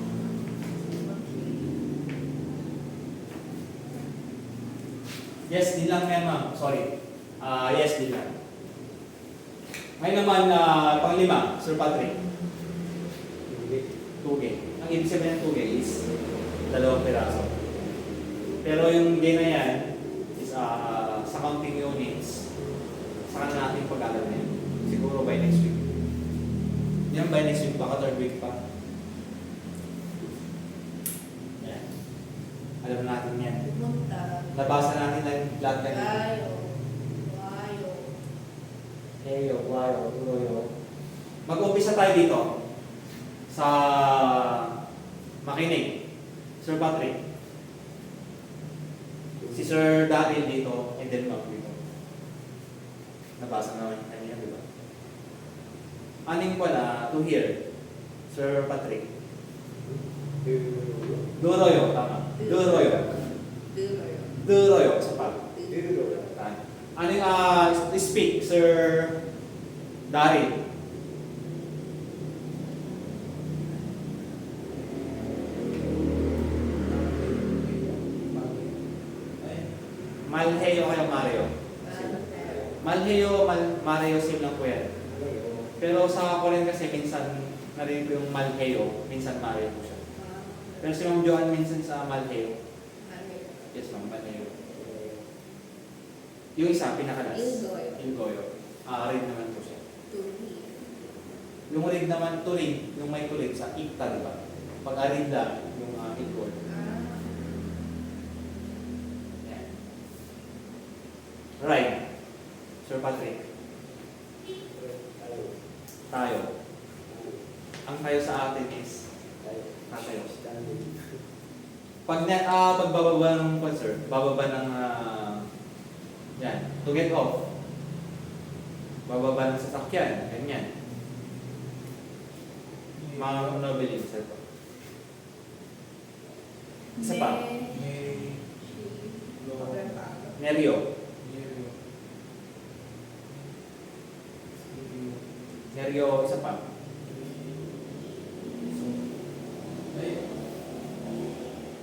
Yes, din lang yan ma'am. Sorry. Yes, din lang. Ngayon naman, pang-5, Sir Patrick. 2K. Ang ibig sabihin ng 2K is 2 piraso. Pero yung day na yan is sa counting units, saka na natin pag-alam na yan. Siguro by next week. Yan by next week, baka 3rd week pa. Yan. Alam natin yan.
Pumunta.
Nabasa natin lang lahat kanina.
Wayo. Wayo.
Eyo, wayo, uroyo. Mag-umpisa tayo dito sa makinig. Sir Patrick. Si Sir Daryl dito, and then Ma'am dito. Nabasa naman kanina, di ba? Aning pala, to hear. Sir Patrick. Duroyo, tama. Duroyo.
Duroyo.
Duroyo, sa pa.
Duroyo.
Aning speak, Sir Daryl. Malheyo kayo Mario. Malheyo, Mario, same lang po yan. Pero sa Korean kasi minsan narinig ko yung Malheyo, minsan Mario po siya. Pero si Ma'am Joanne minsan sa Malheyo. Yes, ma'am. Banero. Yung isa, pinakalas.
Ilgoyo.
Ilgoyo. Rig naman po siya.
Tuli.
Yung rig naman, tulig. Yung may tulig sa ikta, di ba? Pag arinda, yung ilgoyo. Yan. Right. Sir Patrick. Tayo. Ang tayo sa atin is tatayo. Pag bababa ng concert, bababa ng yan, to get off. Bababa ng sasakyan, ganyan. Mga novelin, sir po. Isa pa. Neryo. Neryo, isa pa.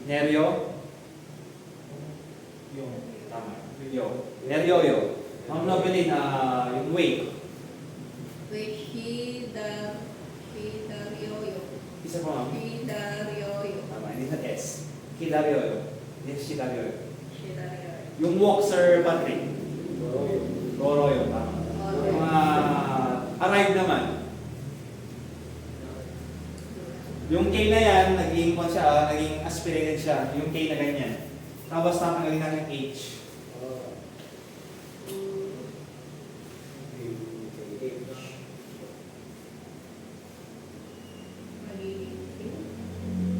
Neryo. Tama. Yo. Neryoyo. Mga novelin, yung weight.
Hidaryoyo.
Isa pa, ma'am.
Hidaryoyo.
Tama, hindi sa S. Hidaryoyo. Hindi sa Hidaryoyo.
Hidaryoyo.
Yung walk, Sir Patrick. Goroyo. Tama. Yung arrive naman. Yung K na yan, naging aspirated siya. Yung K na ganyan. Tapos tatanggalin natin yung H.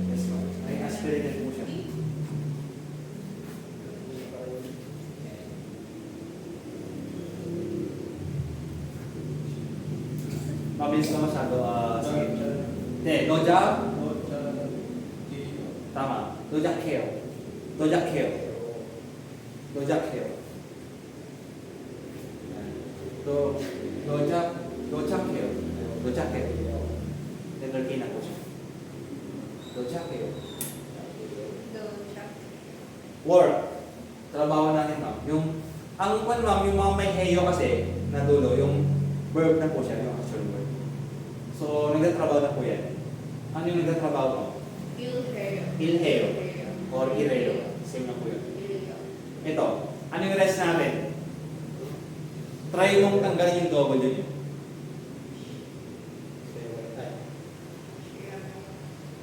Yes, ma'am. Ay, aspirated po siya. Mabilis ka masyado. Sige. Hindi, Doja. Tama. Doja Keo. Doja Keo. Doja Keo. Doja Keo. Doja Keo. Letter K na po siya. Doja Keo. Work. Trabaho natin, ma'am. Ang ma'am, yung mga may heyo kasi na dulo, yung verb na po siya, yung actual verb. So, nagtatrabaho na po yan. Ano yung nagtatrabaho mo? Ilheo. Or ireo. Same na po yun. Ito, ano yung rest natin? Try mong tanggalin yung double yun.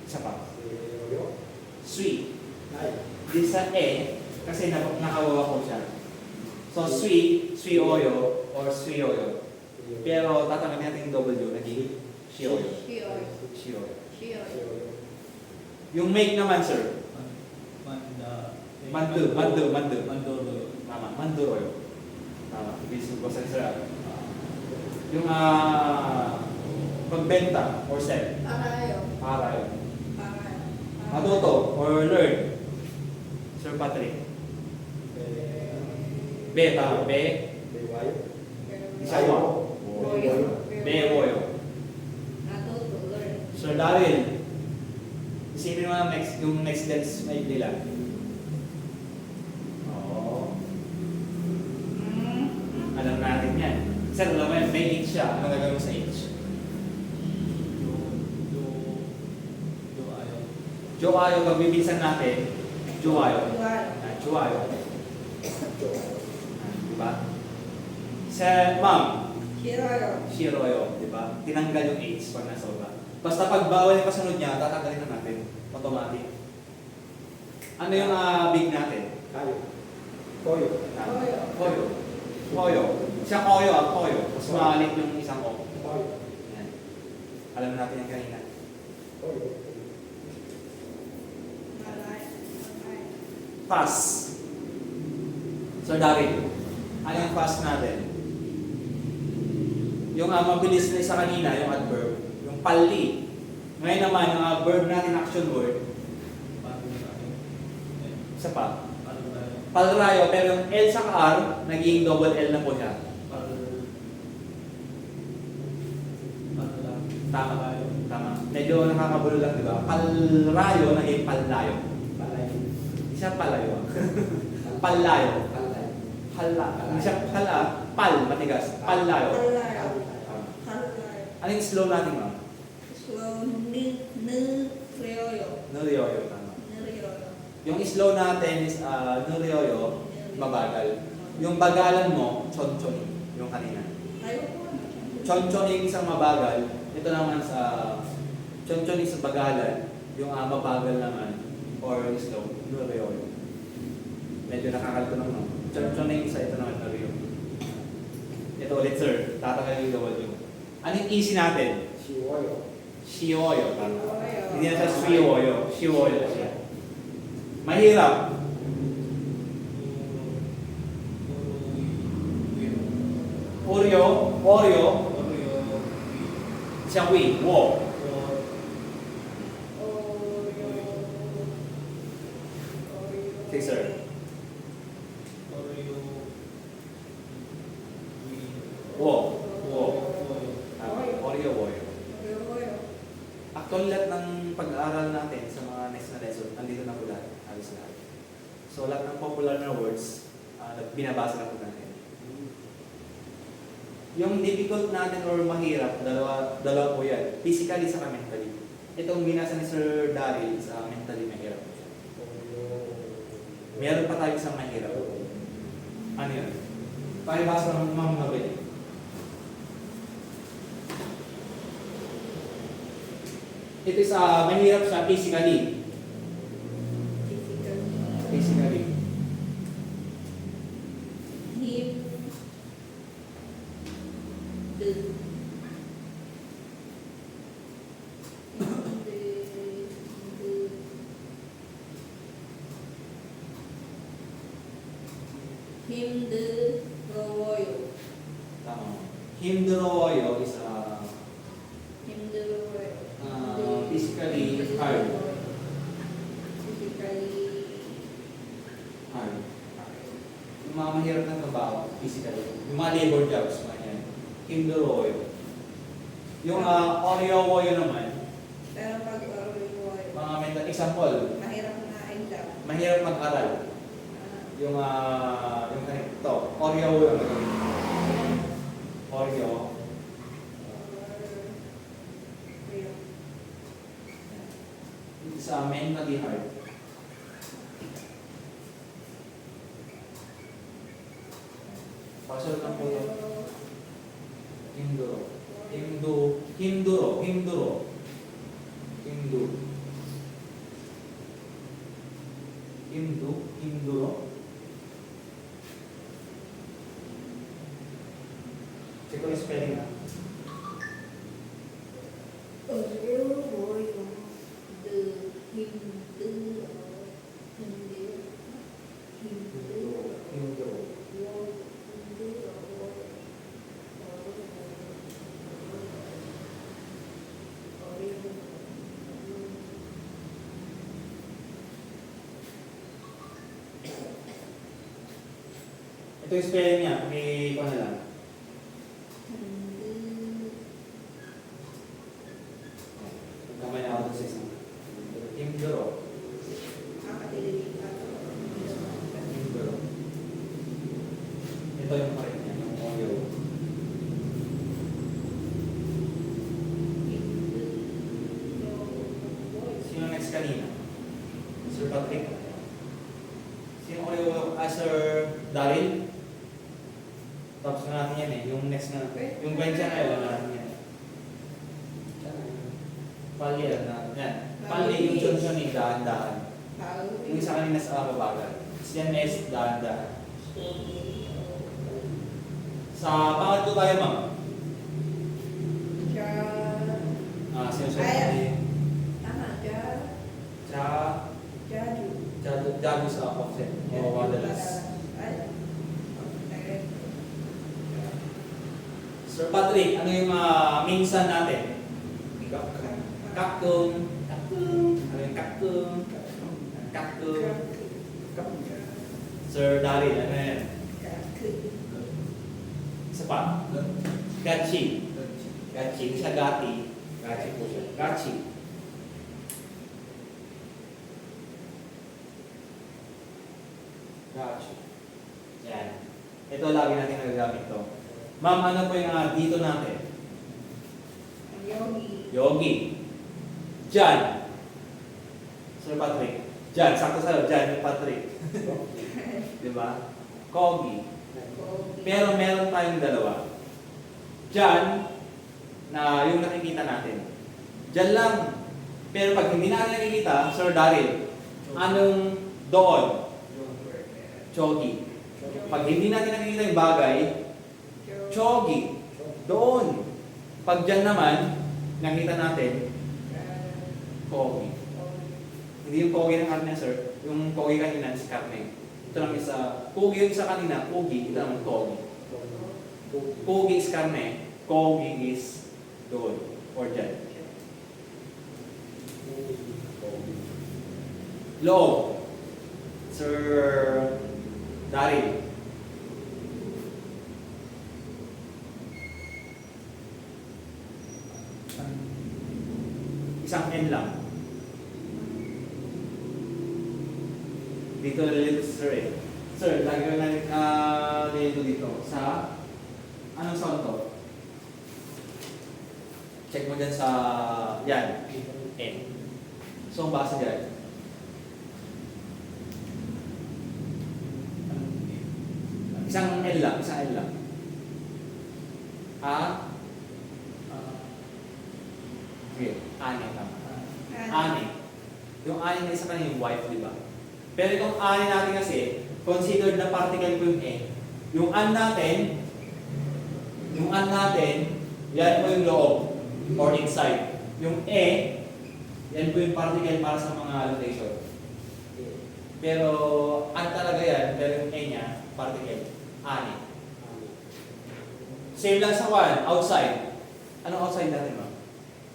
Isa pa. Sweet. Di sa E, kasi nakawawa ko siya. So, sweet-oyo, or sweet-oyo. Pero tatanggalin natin yung W, naging shioyo. Shioyo. Yung make naman, sir. Mandu. Tama, manduroyo. Tama, ibig ko sa sir. Yung pagbenta or sell. Arayo. Matuto or learn. Sir Patrick. Tama. Isawa. Boyo. Sir Daryl. Isipin mo yung next dance na nila. Oo. Alam natin yan. Sir, alam mo yan, may H siya. Ano gagawin mo sa H? Joayo, pagbibisan natin. Joayo. Joayo. Diba? Sa ma'am. Shiroyo. Diba? Tinanggal yung H pag nasobra. Basta pag bawal yung kasunod niya, tatanggalin na natin. Automatic. Ano yung big natin? Koyo. Siya koyo at koyo. Mas maalit yung isang O. Yan. Alam natin yung kanina. Pass. So, David, ano yung pass natin? Yung mabilis na isa kanina, yung adverb, yung pali. Ngayon naman, yung verb natin, action word. Isa pa. Palrayo, pero yung L sa R, naging double L na po siya. Tama. Medyo nakakabulo lang, di ba? Palrayo, naging pallayo. Isa palayo. Pallayo. Hindi siya pal, matigas. Pallayo. Ano yung slow natin, ma'am? Nuriyoyo, tama. Yung slow natin is Nuryoyo, mabagal. Yung bagalan mo, chonchoning, yung kanina.
Ayoko.
Chonchoning isang mabagal, ito naman sa chonchoning sa bagalan, yung mabagal naman, or slow, Nuryoyo. Medyo nakakalito lang, no? Chonchoning isa, ito naman Nuryoyo. Ito ulit, sir. Tatanggalin yung W. Anong easy natin?
Shiwoyo.
Shiwoyo.
Shiwoyo.
Hindi na siya Shiwoyo. Shiwoyo siya. Mahirap. Oreo. Xianghui. Wo. Sige, sir. Wo. Oreo, Woyo. Actually, lahat ng pag-aaral natin sa mga next na lesson, andito na po lahat. Halos lahat. So, lahat ng popular na words, binabasa na po natin. Yung difficult natin or mahirap, dalawa po yan. Physically sa mentally. Itong binasa ni Sir Daryl sa mentally mahirap po siya. Meron pa tayo isang mahirap. Ano yun? Pakibasa ng mga mabili. Ito is mahirap siya physically. Physically.
Himdroyo.
Tama. Himdroyo is
Himdroyo.
Physically hard.
Physically
Hard. Yung mga mahirap na trabaho, physically. Yung mga labor jobs, mga yan. Himdroyo. Yung Oreo-woyo naman,
pero pag Oreo,
mga mental example,
mahirap na exam.
mahirap mag-aral. Yung ganito, Oreo-woyo ang gagawin. Oreo. Sa mentally hard. Pasunod lang po ito. Himduro. Himduro. Himduro. Check ko yung spelling na. Himduro. Ito yung spelling niya. May ko na lang. Kamay na ako doon sa isang. Himduro. Himduro. Ito yung correct niya. Yung Oreo. Sino next kanina? Sir Patrick? Sino Oreo? Sir Daryl? Tapos na natin yan eh. Yung next na. Yung Gwencha na yun natin yan. Pali yan natin yan. Pali yung Johnson dahan-dahan. Yung isa kanina sa babagal. Yan is dahan-dahan. Sa pangatlo tayo, ma'am. Sinusunod Jago sa offset. O madalas. Sir Patrick, ano yung minsan natin? Kaktung. Ano yung kaktung? Sir Daryl, ano yan? Isa pa? Gachi. Gachi. Hindi siya gati. Gachi po siya. Gachi. Gachi. Yan. Ito lagi natin nagagamit to. Ma'am, ano po yung dito natin? Yogi. Jan. Sir Patrick. Diyan, sakto sa'yo. Diyan yung Patrick. Di ba? Kogi. Pero meron tayong dalawa. Diyan, na yung nakikita natin. Diyan lang. Pero pag hindi natin nakikita, Sir Daryl, anong doon? Chogi. Pag hindi natin nakikita yung bagay, chogi. Doon. Pag dyan naman, nakita natin, kogi. Hindi yung kogi ng karne, sir. Yung kogi kanina is karne. Ito lang isa. Kogi yung isa kanina, kogi. Ito naman kogi. Kogi is karne, kogi is doon. Or dyan. Loob. Sir Daryl. Isang N lang. Dito nalilito si sir eh. Sir, lagi ko nalilito dito. Sa anong sound to? Check mo dyan sa yan. N. So, ang basa dyan. Isang L lang. Isang L lang. Okay. Ani tama. Ani. Yung ani na isa kanina yung wife, di ba? Pero itong ani natin kasi, considered na particle po yung E. Yung an natin, yan po yung loob or inside. Yung E, yan po yung particle para sa mga location. Pero an talaga yan, pero yung E niya, particle. Ani. Same lang sa one, outside. Anong outside natin, ma'am?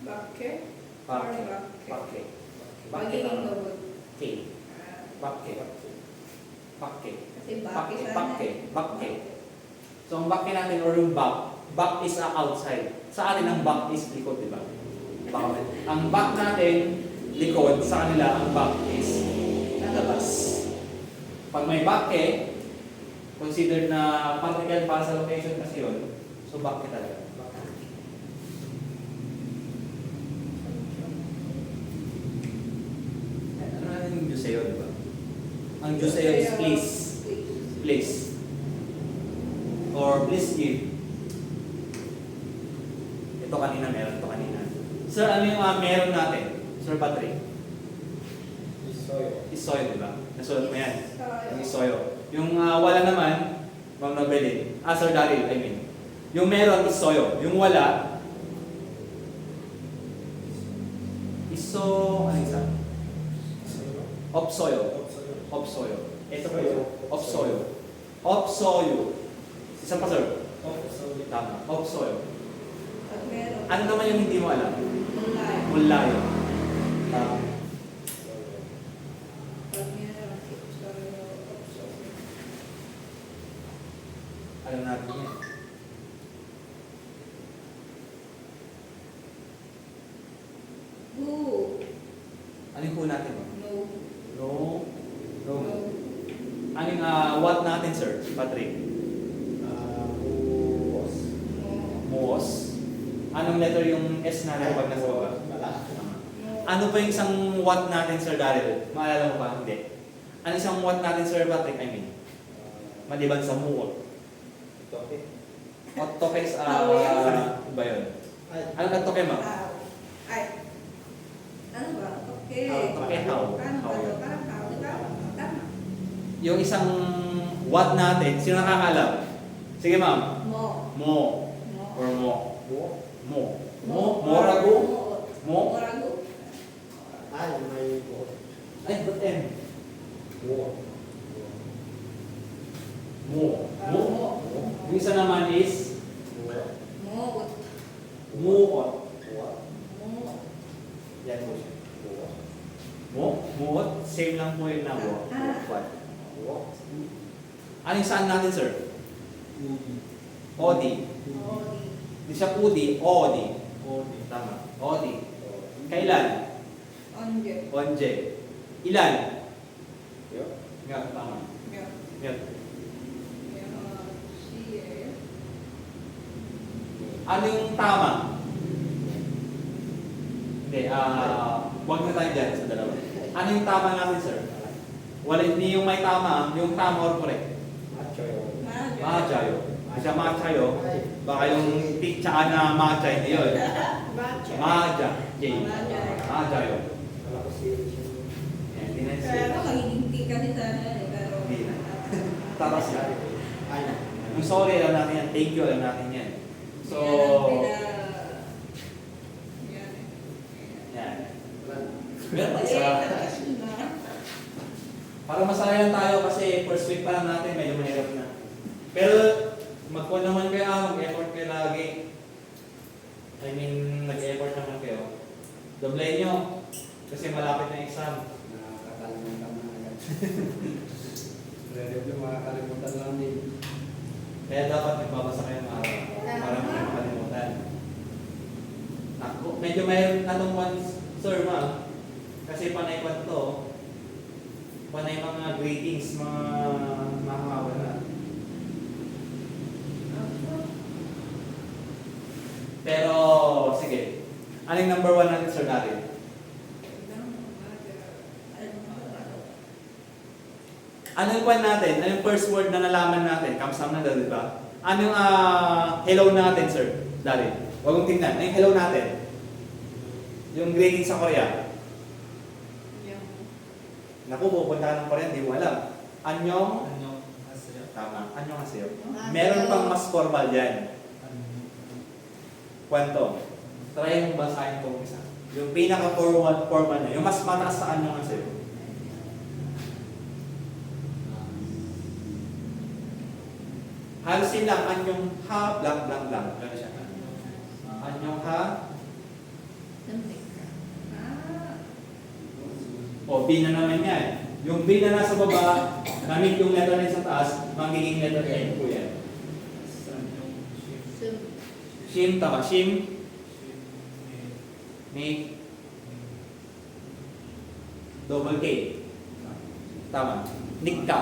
Bakke?
Bakke.
Bakke.
Bakke.
Magiging double.
K. Bakke. Bakke.
Kasi bakke
Bakke.
sana.
Bakke. Bakke. So, ang bakke natin or yung back is outside. Sa atin, ang back is likod, di ba? Back. Ang back natin, likod. Sa kanila, ang back is labas. Pag may bakke, considered na particle para sa location kasi yun, so bakke talaga. Ano natin yung Diyos sa'yo, di ba? Ang Diyos sa'yo is please. Please. Or please give. Ito kanina, meron ito kanina. Sir, ano yung meron natin? Sir Patrick? Isoyo, di ba? Nasulat mo yan. Yung isoyo. Yung wala naman, Ma'am Nobelin. Sir Daryl, I mean. Yung meron, isoyo. Yung wala, ano isa? Opsoyo. Opsoyo. Ito po yun. Opsoyo. Opsoyo. Isa pa, sir. Tama. Opsoyo.
Pag meron.
Ano naman yung hindi mo alam?
Mulay.
Mulayo. Tama.
Pag meron. Sorry.
Alam natin yan.
Who?
Ano yung po natin?
No.
No. No.
No.
Ano yung what natin, sir? Patrick?
No.
Mos. Anong letter yung S natin pag nasa baba?
No.
Ano pa yung isang what natin, Sir Daryl? Maalala mo ba? Hindi. Ano isang what natin, Sir Patrick? I mean, maliban sa muot. Ottoke is, ba yun? Ano ka ma'am?
Ay. Ano ba? Okay.
Okay, how?
Paano ba ito? Parang how, di ba? Tama.
Yung isang what natin, sino nakakalam? Sige ma'am.
Mo.
Mo.
Mo.
Or mo. Mo. Mo. Morago. Mo.
Morago.
Ay, ba't M? Mo. Mo. Yung isa naman is
Mo.
muot.
Mo.
Yan po siya. Muot. Same lang po yung na mo. What? Ano yung saan natin, sir? Odi.
Odi.
Hindi siya pudi. Odi. Tama. Odi. Kailan?
Onje.
Onje. Ilan? Nga, tama.
Yeah.
Yan.
Siye.
Ano yung tama? Hindi, wag na tayo dyan sa dalawa. Ano yung tama natin, sir? Wala, hindi yung may tama, yung tama or correct.
Macho.
Machayo. Siya machayo. Baka yung tsaka na macha, hindi yun.
Bacha.
Maja. J.
Maja.
Machayo.
Wala ko serious yung...
Yan, hindi na
Kaya
siya.
ako magiging kasi sana eh, pero...
Hindi na. Taras yan.
Ay,
Yung sorry, alam natin yan. Thank you, alam natin yan. So, yan.
wala.
Meron pa isa. Para masaya tayo kasi first week pa lang natin, medyo mahirap na. Pero, magkuha naman kayo, mag-effort kayo lagi. I mean, nag-effort naman kayo. Doble nyo. Kasi malapit na exam.
Nakakalimutan na agad. Review makakalimutan lang din.
Kaya dapat nagbabasa kayo ng araw. Para hindi makalimutan. Ako, medyo mayroon tanong once, sir, ma'am. Kasi panay ko to. Panay mga greetings, mga makakawala. Pero, sige. Anong number 1 natin, Sir Daryl? Anong kwan natin? Anong first word na nalaman natin? Kamsam na daw, di ba? Anong hello natin, Sir Daryl? Huwag mong tingnan. Anong hello natin? Yung greeting sa Korea. Naku, pupunta ng Korea, hindi mo alam. Anyong? Tama. Anyong haseyo. Meron pang mas formal yan. Kwento. Try mong basahin itong isa. Yung pinaka-formal na. Yung mas mataas sa anyong haseyo. Halos yun lang. Anyong ha, blank, blank, blank. Gano'n siya. Anyong ha. O, B na naman yan. Yung B na nasa baba, gamit yung letter N sa taas, magiging letter N po yan. Shim, tama. Shim. Make. Double K. Tama. Nikka.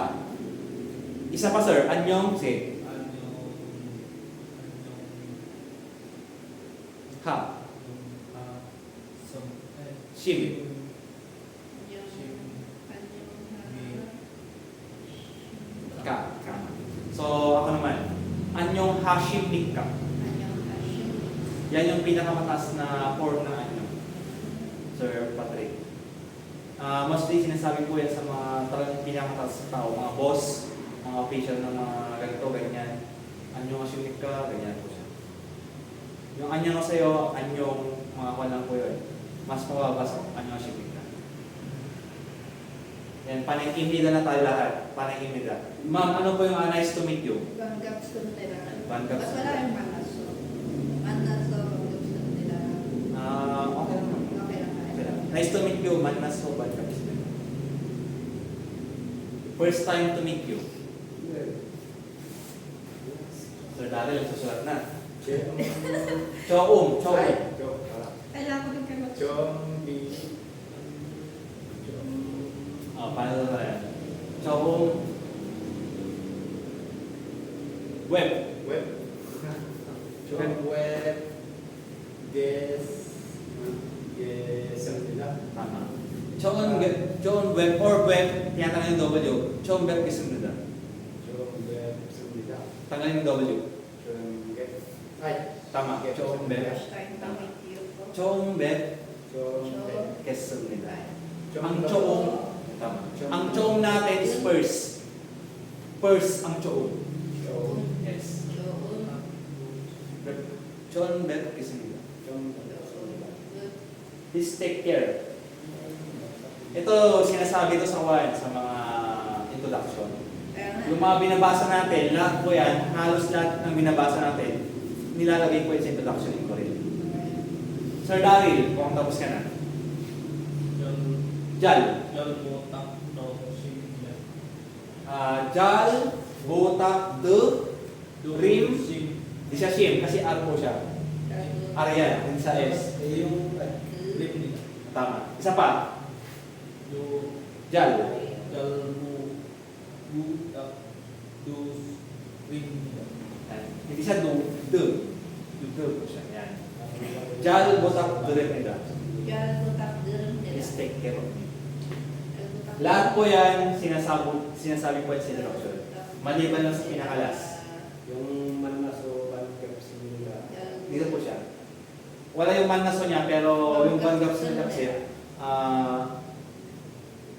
Isa pa, sir. Anyong, say. Ha. Shim. Ka. So, ako naman. Anyong Hashim Nikka. Yan yung pinakamataas na form ng anyo. Sir Patrick. Mostly sinasabi ko yan sa mga talagang pinakamataas na tao. Mga boss, mga official ng mga ganito, ganyan. Anyong Hashim Nikka, ganyan po siya. Yung anyong sa'yo, anyong mga kwalang ko yun. Mas mababas anyong Hashim Nikka. Yan, panay-imida na tayo lahat. Panay-imida. Ma'am, ano po yung nice to meet you?
Banggapsun nila.
Banggapsun.
Mas wala yung manaso. Manaso, banggapsun nila.
Okay lang naman.
Okay lang
Okay lang.
tayo.
Nice to meet you, Manas Sobat Kapismen. First time to meet you. Sir Daryl, yung susulat na. Choum.
Ay, Cho. Wala.
Kailangan ko din kayo.
Chombi.
Paano na yan? Choum. Web.
Web. Chom web. Guess. Guess. Ang nila.
Tama. Choum Web or Web, tinatangan yung W. Choum Web kasi nila.
Chom web. Sumida.
Tanggalin yung W.
Chom web. Ay.
Tama. Choum Web.
First time to meet you po.
Choum Web
Chom web.
kasi nila.
Chom
Ang
web.
choum. Tama. Ang choum natin is first. First ang choum.
Chom.
Yes.
Choum.
Choum Web kasi nila.
Chom.
Please take care. Ito, sinasabi ko sa one, sa mga introduction. Yung mga binabasa natin, lahat po yan, halos lahat ng binabasa natin, nilalagay ko yan sa introduction ko rin. Sir Daryl, kung tapos ka na. Jal. Jal, Botak, De, Rim, di siya Shim, kasi R po siya. R yan, hindi sa S.
Yung
Lip
nila.
Tama. Isa pa. Jal. Yan. Hindi siya Do, De. De po siya. Yan. Jal, Botak, De, Rim, nila.
Diyan po takdirin nila.
Please take care of me. Lahat po yan, sinasabi po at sinroksyon. Maliban lang sa pinakalas.
Yung manaso, pancake, simula.
Dito po siya. Wala yung manaso niya, pero yung banggap sa kapsir,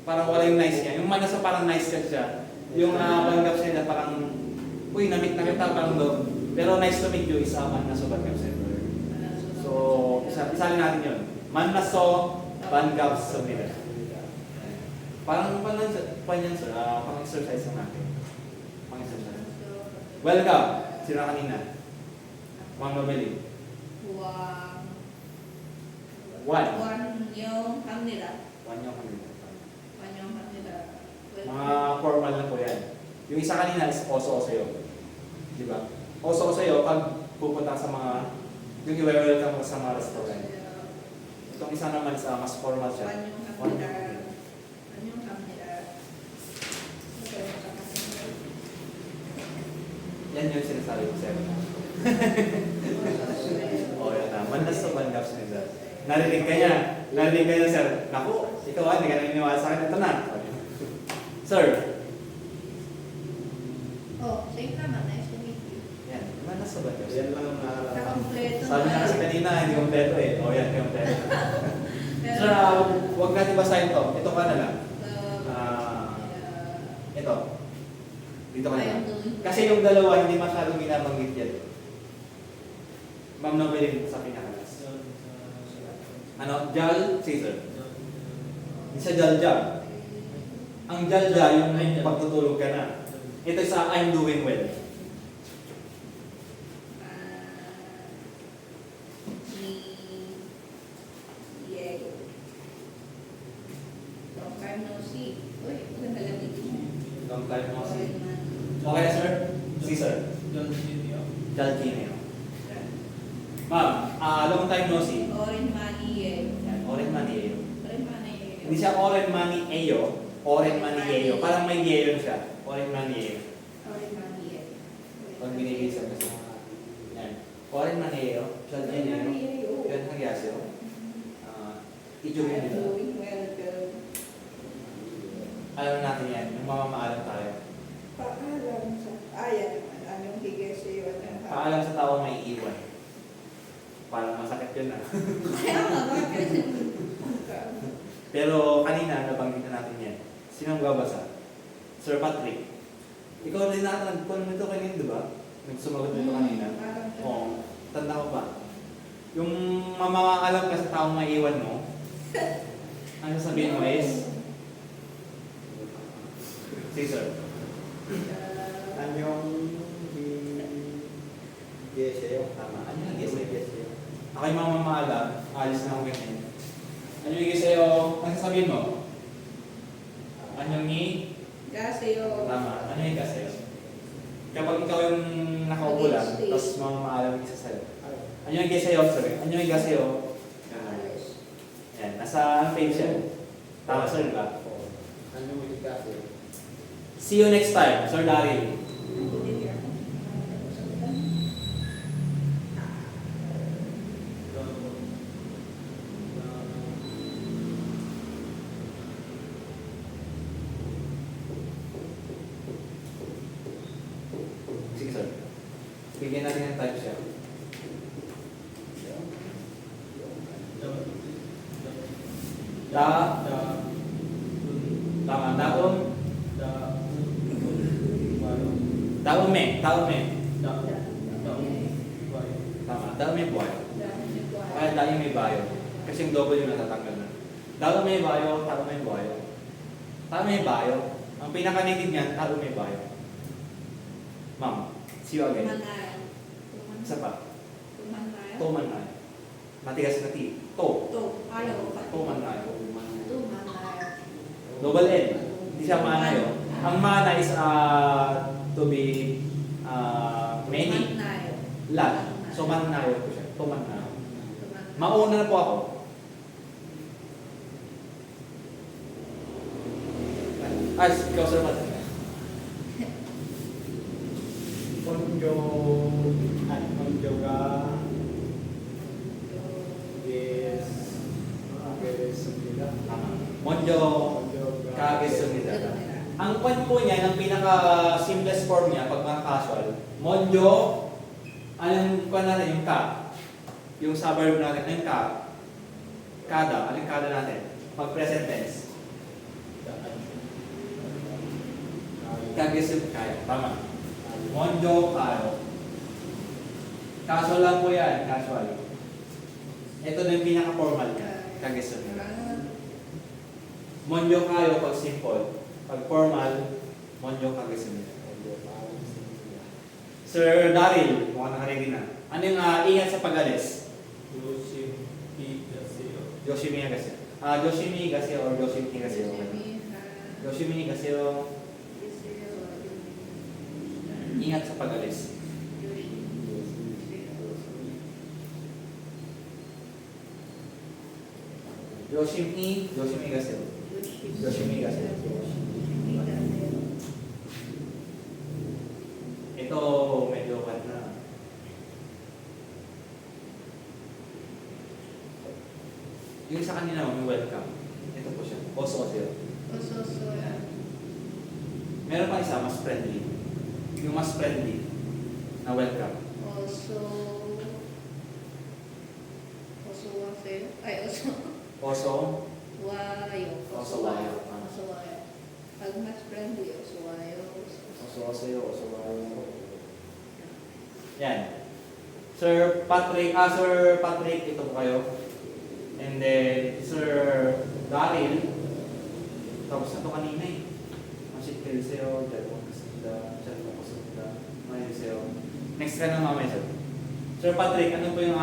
parang wala yung nice niya. Yung manaso parang nice ka siya. Yung banggap siya parang, uy, namit na kita, parang dog. Pero nice to meet you is manaso banggap siya. So, isalin natin yun. Manaso, banggap sa nila. Parang panyan sir, pang-exercise lang natin. Pang-exercise. Welcome! Sino kanina? One mabili. One.
One yung kanila.
One yung kanina.
One yung kanila.
Mga formal na po yan. Yung isa kanina is oso-osayo. Di ba? Oso-osayo, pag pupunta sa mga, yung i-welcome ka sa mga restaurant. Itong isa naman is mas formal siya.
One yung
One.
kanila. One yung kanila.
Yan yung sinasabi ko sa'yo. O, yan na. Mandas sa banggap sa nila. Narinig ka niya. Narinig ka niya, sir. Naku, ikaw hindi ka naniniwala sa akin. Ito na. Sir.
Oh, same naman. Nice to meet you.
Yan. Mandas sa banggap.
Yan lang ang naalala.
Nakakompleto
Sabi niya kasi kanina, hindi kompleto eh. O, yan, hindi kompleto.
Pero,
Sir, huwag natin basahin to. Ito ka na lang. Ito. Dito ka na lang. Kasi yung dalawa, hindi masyadong binabanggit yan. Ma'am Novelin sa pinakalas. Ano? Jal, Caesar. Hindi siya Jal-Jal. Ang Jal-Jal, yung pagtutulog ka na. Ito sa I'm doing well.
Diego. Long time no see. Uy, maganda lang dito.
Long time no see.
Oren man.
Okay na, sir? Caesar. Jal Gineo. Ma'am, long time no see.
Oren Maniego.
Yan, Oren Manieo.
Oren Maniego.
Hindi siya Oren Manieo. Oren Manieo. Parang may yeo siya. Oren Manieo.
Oren Maniego.
Pag binigay sa kasi. Yan. Oren Manieo. Jal Gineo. Yan ang yasyo. Ijugin nila. Alam natin yan. Yung mamamaalam tayo.
Paalam sa... Ayan naman. Anong higay sa iyo?
Paalam sa tao may iwan. Parang masakit yun ah.
Kaya nga, bakit?
Pero kanina, nabanggit na natin yan. Sinong babasa? Sir Patrick. Ikaw rin natin nagpunan nito kanina, di ba? Nagsumagot nito kanina. Oo. Tanda ko ba? Yung mamamaalam ka sa taong may iwan mo, ano sabihin mo is? Caesar.
Anyong Geseo.
Tama. Ano yung gisa?
Geseo.
Ako yung mamamaalam, alis na ako ganyan. Ano yung sa'yo? Ano sasabihin mo? Ano ni?
Gaseo.
Tama. Ano yung sa'yo? Kapag ikaw yung nakaupo lang, tapos mamamaalam yung isa sa'yo. Ano yung sa'yo? Sorry. Ano yung sa'yo? Yan. Nasa page yan. Tama, sir, diba?
Anyong Geseo.
See you next time, Sir Daryl. Sige, sir. Bigyan natin ng type siya. Tama. Daume. Tama. Daume buhay. Kaya dahil may bayo. Kasi yung double yung natatanggal na. Tao may bayo. Tao may bayo. Ang pinaka-native niyan, tao may bayo. Ma'am, see you again. Isa pa. Tuman na. Matigas na T. To. Tuman na. Double N. Hindi siya manayo. Ang mana is to be many. Lot. So manayo po siya. Tumanayo. Mauna na po ako. Ikaw sir Pat.
Konjo ga yes. Sembilan.
Monjo
Konjo ga
Kage
ganun nila.
Ang point po niya, ng pinaka-simplest form niya, pag mga casual, monjo, anong kuha natin, yung ka. Yung suburb natin, yung ka. Kada, anong kada natin? Pag present tense. Kagisip kaya, tama. Monjo, kayo. Casual lang po yan, casual. Ito na yung pinaka-formal niya, kagisip. Monjo kayo pag simple. Pag formal, monjo kagisip. Sir Daryl, mukhang nakaready na. Ano yung ingat sa pag-alis? Yoshimi Gaseo. Yoshimi Gaseo or Yoshimi Gaseo. Yoshimi Gaseo. Ingat sa pag-alis. Yoshimi Gaseo. Yoshimi Gaseo. Ito medyo bad na. Yung sa kanila, may welcome. Ito po siya. Oso siya. Meron pa isa, mas friendly. Yung mas friendly na welcome. Oso. Oso wayo.
Pag mas friendly, osuwayo.
Oso wayo. Yan. Sir Patrick, ito po kayo. And then, Sir Daryl. Tapos na ito kanina eh. Masit Keliseo, Jalmon Kasunda, Jalmon Kasunda, Maniseo. Next ka na mamaya, sir. Sir Patrick, ano po yung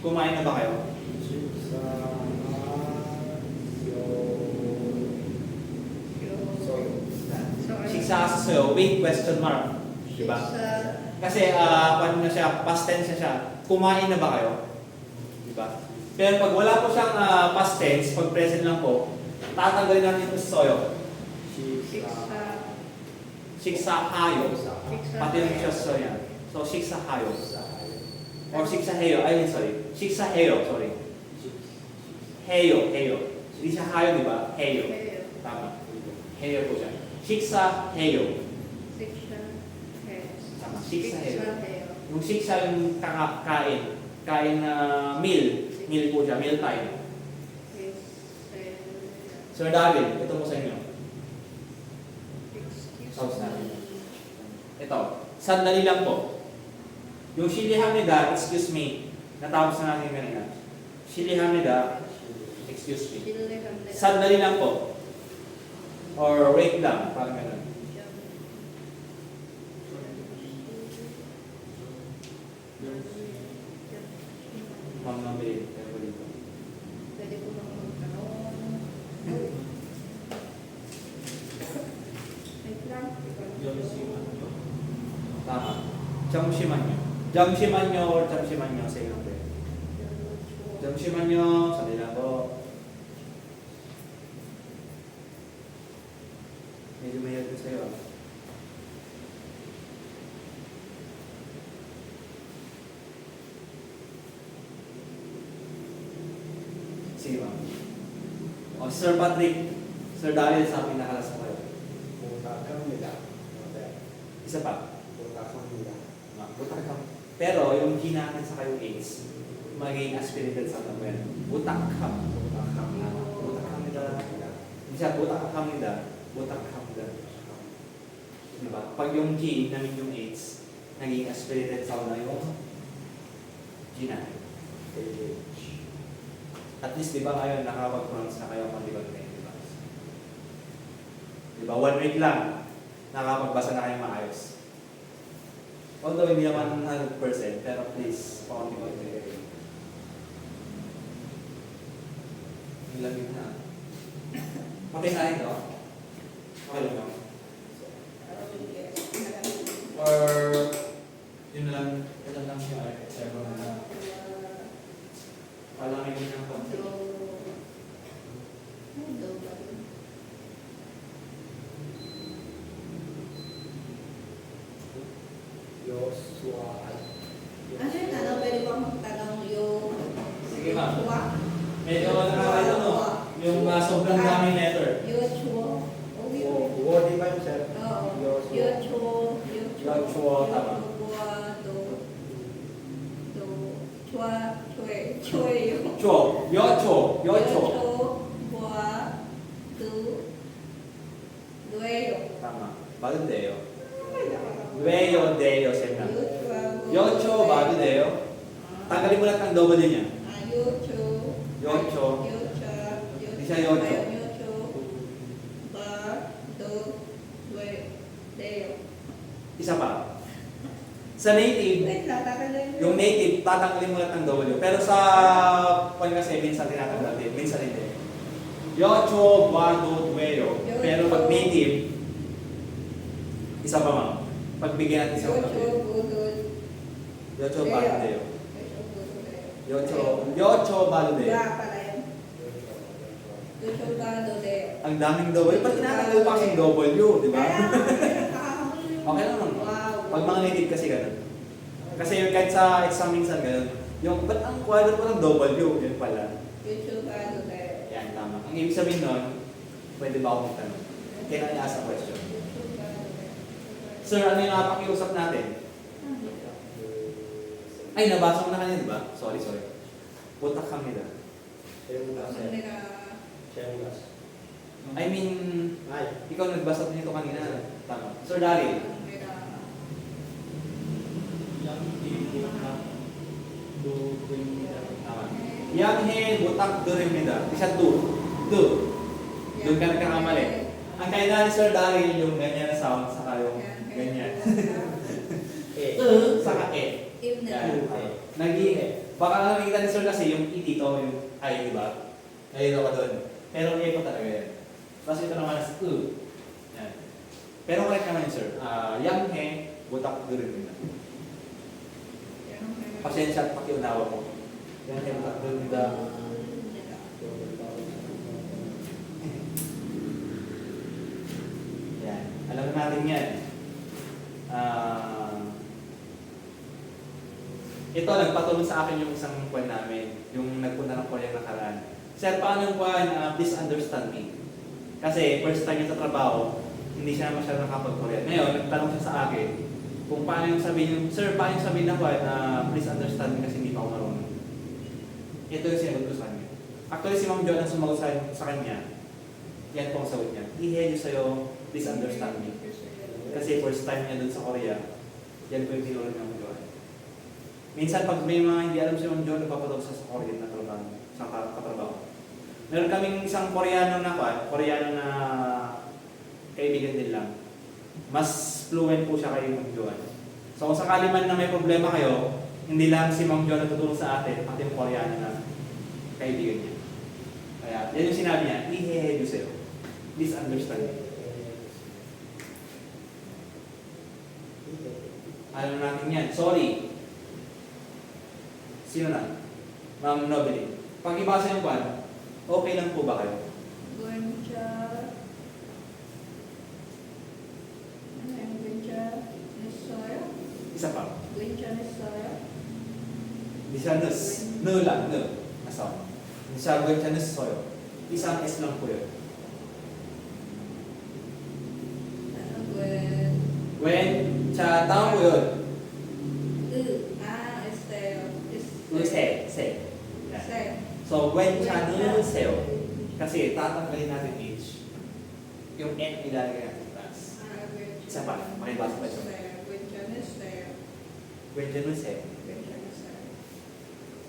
kumain na ba kayo? Siksa sa sayo, wait, question mark. Diba? Kasi paano na siya, past tense na siya. Kumain na ba kayo? Diba? Pero pag wala po siyang past tense, pag present lang po, tatanggalin natin ito sa soyo. Siksa hayo. Pati yung siya sa soyo. So, siksa hayo. Or siksa heyo. Siksa heyo, sorry. Heyo. Hindi siya hayo, di ba? Heyo. Tama. Heyo po siya. Siksa heyo. Tama. Siksa heyo. Yung siksa yung kain. Kain na meal. Meal po siya. Meal time. Sir David, ito mo sa inyo. Sauce natin. Ito. Sandali lang po. Yung Shilihamnida, excuse me. Natapos na natin kanina. Shilihamnida, excuse me. Sandali lang po. Or wait lang. Parang gano'n. Ma'am Mabel, kaya po dito.
Pwede po nang magtanong. Wait lang.
Tama. Jamshimanyo. Jamshimanyo or Jamshimanyo sa inyo. Jamshimanyo, sandali lang po. Medyo mahirap ko sa'yo. Sige ma'am. O, Sir Patrick, Sir Daryl, sa akin nakalas mo kayo. Isa pa. Butak ka. Pero yung ginamit sa kayong AIDS, magiging aspirated sa tamwen. Butak ka. Butak ka nila. Hindi siya, butak ka nila. Butak ka nila. Diba? Pag yung G, namin yung AIDS, naging aspirated sound na yung ginamit. At least, diba ngayon, nakapag-pronounce na kayo kung libag na yun, diba? Diba? 1 week lang, nakapagbasa na kayo maayos. Although hindi naman 100%, pero please, paunti-unti. Nilagay na. Okay na ito. Okay lang naman. Or, yun lang, ito lang siya. Palangin din ng konti.
Ano yun? Ano? Pwede bang magtanong yung...
Sige ma'am.
Wa?
Medyo nakakita no? Yung sobrang daming letter.
Yoshua? Dueyo.
Tama. Bago deo. Dueyo, deo, same lang. Yocho, bago deo. Tanggalin mo lahat ng double niya.
Yocho.
Yocho.
Yocha.
Di siya yocho.
Yocho. Ba. Do. Deo.
Isa pa. Sa native,
Wait lang, tatanggalin mo.
yung native, tatanggalin mo lahat ng W. Pero sa kung kasi minsan tinatanggal din, minsan hindi. Yocho, Bado, Dueyo. Pero pag native, isa pa ma'am. Pagbigyan natin siya ng
Yocho.
W.
Budol.
Yocho, Bado, Deo.
Yocho. Budol. Deo.
Yocho, Bado, Deo.
Ba pala yun. Yocho. Bado. Deo.
Ang daming W. Pag tinatanggal pa kasing W, di ba? Okay lang naman.
Wow.
Pag mga native kasi ganun. Kasi yung kahit sa exam minsan ganun. Yung, ba't ang quadro pa ng W? Yun pala.
Yocho. Bado. Deo.
Yan, tama. Ang ibig sabihin nun, pwede ba akong magtanong? Can I ask a question? Sir, ano yung napakiusap natin? Ay, nabasa mo na kanina, di ba? Sorry. Putak kami na. I mean, ikaw nagbasa nito kanina. Tama. Sir Daryl, tama. Yang he, butak, durimida. Isa do. Doon ka nagkakamali. Ang kailangan ni Sir Daryl yung ganyan na sound, saka yung ganyan. Saka e. Yan. Naging e. Baka nakikita ni Sir kasi yung e dito, yung I, di ba? Ngayon ako doon. Pero e pa talaga yan. Tapos ito naman as Yan. Pero correct naman yun, Sir. Yang he, butak, durimida. Pasensya at pakiunawa ko. Yang he, butak, durimida. Yan. Alam natin yan. Ito, nagpatulong sa akin yung isang kwan namin, yung nagpunta ng Korea nakaraan. Sir, paano yung kwan, please understand me. Kasi first time niya sa trabaho, hindi siya masyadong nakapag-Korea. Ngayon, nagtanong siya sa akin kung paano yung sabihin, Sir, paano yung sabihin na kwan, please understand me kasi hindi pa ako marunong. Ito yung sinagot ko sa kanya. Actually, si Ma'am John ang sumagot sa kanya. Yan po ang sagot niya. Iheyo sa'yo, please understand me. Kasi first time niya dun sa Korea, yan po yung tinuro niya Ma'am John. Minsan pag may mga hindi alam si Ma'am John, nagpapatawag sa Korean na trabaho, sa katrabaho. Meron kaming isang Koreano na kaibigan din lang. Mas fluent po siya kay Ma'am John. So kung sakali man na may problema kayo, hindi lang si Ma'am John natutulong sa atin, pati yung Koreano na kaibigan niya. Kaya yan yung sinabi niya, iheheyo sa'yo. Please understand me. Alam natin yan. Sorry. Sino na? Ma'am Nobili. Pag ibasa yung kwan, okay lang po ba kayo?
Guncha. Ano yung Guncha? Nisoyo?
Isa pa.
Guncha Nisoyo?
Di siya nus. No lang. No. Asa? Di siya gawin siya nus soyo. Isang S lang po yun.
Ano Gwen?
When, siya, tama po yun. Say. Yan. So, when siya nuseyo, kasi tatanggalin natin H. Yung N ilalagay natin class. Isa pa, makibasa pa ito. When siya nuseyo.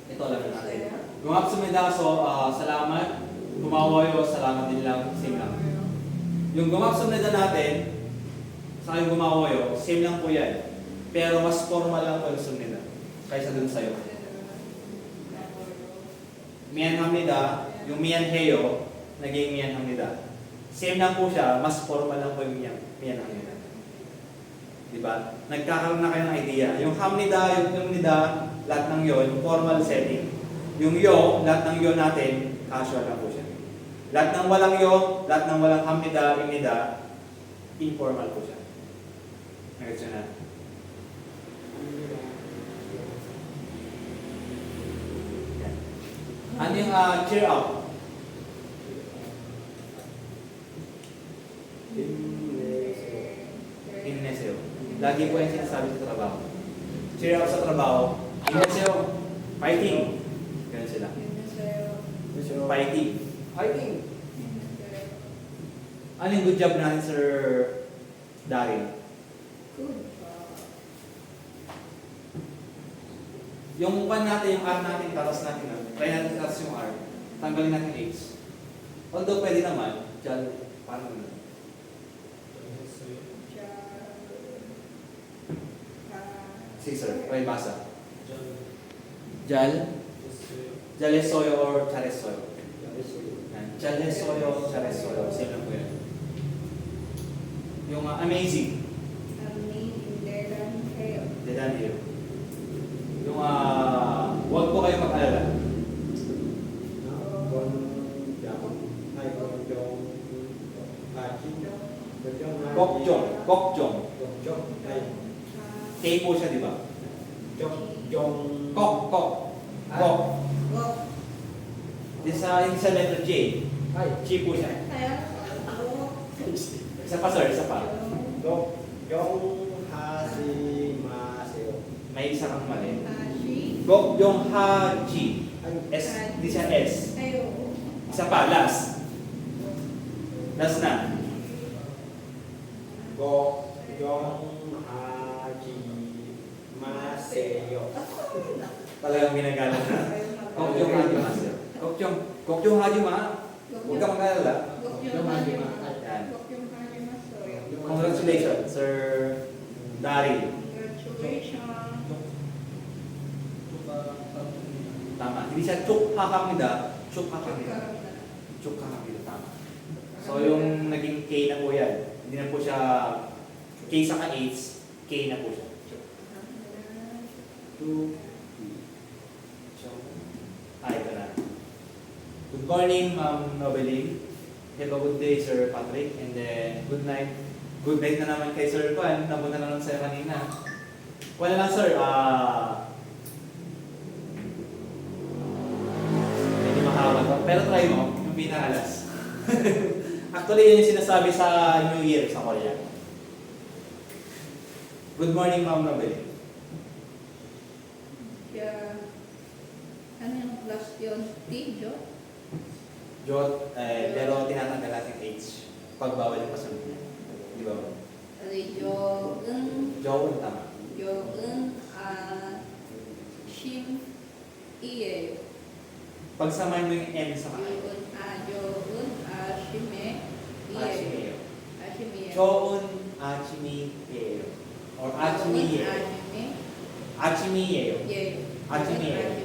Ito alam na natin. Yung Apsumidaso, salamat. Gumawayo, salamat din lang. Same lang. Yung gumapsumida natin, sa yung gumawayo, same lang po yan. Pero mas formal lang po yung sumida. Kaysa dun sa'yo. Miyan Hamnida, yung Miyan Heyo, naging Miyan Hamnida. Same lang po siya, mas formal lang po yung Miyan Hamnida. Diba? Nagkakaroon na kayo ng idea. Yung Hamnida, yung Nida, lahat ng yon, formal setting. Yung Yo, lahat ng Yo natin, casual lang po siya. Lahat ng walang Yo, lahat ng walang Hamnida, yung Nida, informal po siya. Nagkatsa na. Ano yung cheer up? Inneseo. Lagi po yung sinasabi sa trabaho. Cheer up sa trabaho. Inneseo. Fighting. Ganun sila. Fighting. Fighting. Ano yung good job natin, Sir Daryl?
Good.
Yung pan natin, yung R natin, taras natin, try natin taras yung R. Tanggalin natin yung H. Although pwede naman, dyan, paano naman? Si Sir, try basa. Jal, Jalesoyo or Charesoyo. Jalesoyo, Charesoyo. Same lang po yan. Yung amazing. Dedan here. Yung huwag po kayo mag-alala. Kokjong. Kokjong. K po siya, di ba? Kok. Kok. Kok. Hindi sa letter J. Ch po siya. Isa pa, sir. Isa pa. May isa kang mali. Kokjong Haji. S. Hindi siya S. Isa pa. Last. Last na. Talagang ginagalang na. Kokjong Haji Master. Kokjong Haji Ma. Huwag ka mag-alala. Yan. Congratulations, Sir Daryl. Tama. Hindi siya Chuk Hakamida. Chuk Hakamida. Chuk Hakamida. Tama. So yung naging K na po yan. Hindi na po siya K sa ka-H. K na po siya. 2, 3. Ito na. Good morning, Ma'am Nobeline. Have a good day, Sir Patrick. And then, good night. Good night na naman kay Sir Juan. Napunta na lang sa'yo kanina. Wala lang, Sir. Hindi mahawag. Pero try mo, yung pinakalas. Actually, yun yung sinasabi sa New Year sa Korea. Good morning, Ma'am Nobeline.
Ano yung last yun? Tijo?
Jot, pero tinatanggal natin H. Pagbawal yung pasunod niya. Di ba ba? Joon, tama.
Shim, Iye.
Pagsamahin mo yung M sa kanan.
Shime, Iye.
Achimeo.
Ashime.
Joon, Achimeo. Or Achimeo. Achimeo. Achimeo.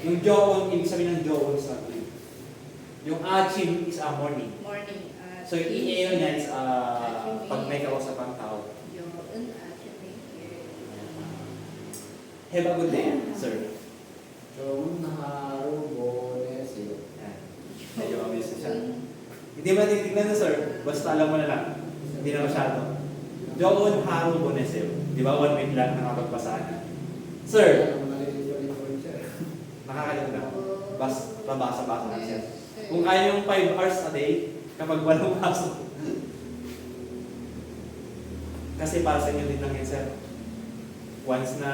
Yung Joon, ibig sabihin ng Joon sa tuwing. Yung Achim is a morning.
Morning.
So yung Ieo niya is pag may kausap ang tao. Have a good day, sir. Yan. Medyo mabilis na siya. Hindi ba titignan na, sir? Basta alam mo na lang. Hindi na masyado. Joon Haru Boneseo. Di ba? 1 week lang nakapagpasahan na. Sir, nakakalimutan. Babasa-basa na siya. Kung kaya yung 5 hours a day, kapag walang pasok. Kasi para sa inyo din lang yan, sir. Once na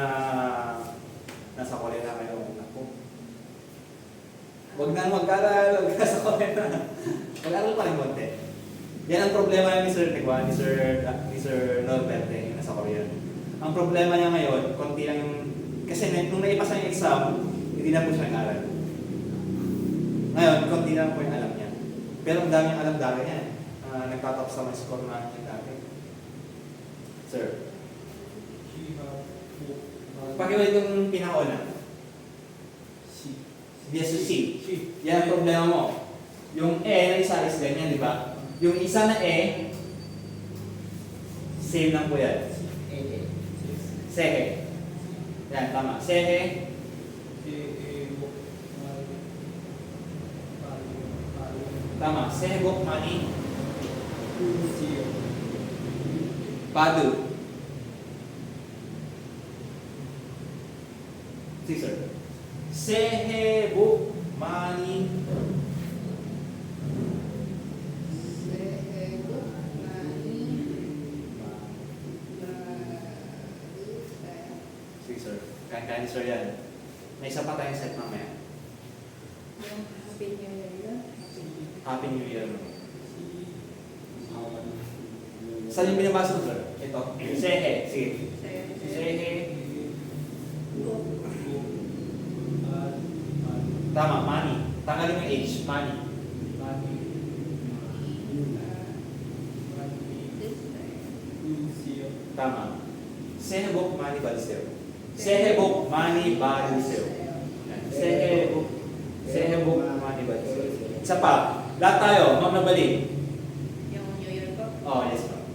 nasa Korea na kayo, naku. Huwag na mag-aral, huwag na sa Korea na. Mag-aral pa rin konti. Yan ang problema ni Sir Tegwa, ni Sir Norbert, yung nasa Korea. Ang problema niya ngayon, konti lang yung... Kasi nung naipasa yung exam, hindi na po siya nag-aral. Ngayon, konti lang po yung alam niya. Pero ang daming alam dati niya. Nagtatapos sa mga score na niya dati. Sir. Pakiwait yung pinakauna. Yes, C. Yan ang problema mo. Yung E na isa is ganyan, di ba? Yung isa na E, same lang po yan. Sehe. Yan, tama. Sehe. Tama. Sehebok mani. Padu. Si sir. Sehebok mani. Si sir. Kain-kain ni sir yan. May isa pa tayong set mamaya. Happy New Year. Saan yung binabasa mo, sir? Ito. Sehe. Sige. Sehe. Tama, money. Tanggalin mo yung H. Money. Tama. Sehebok mani balseo. Sehebok mani balseo. Sehebok mani balseo. Isa pa. Lahat tayo. Ma'am na balik.
Yung New Year ko.
Oh, yes ma'am.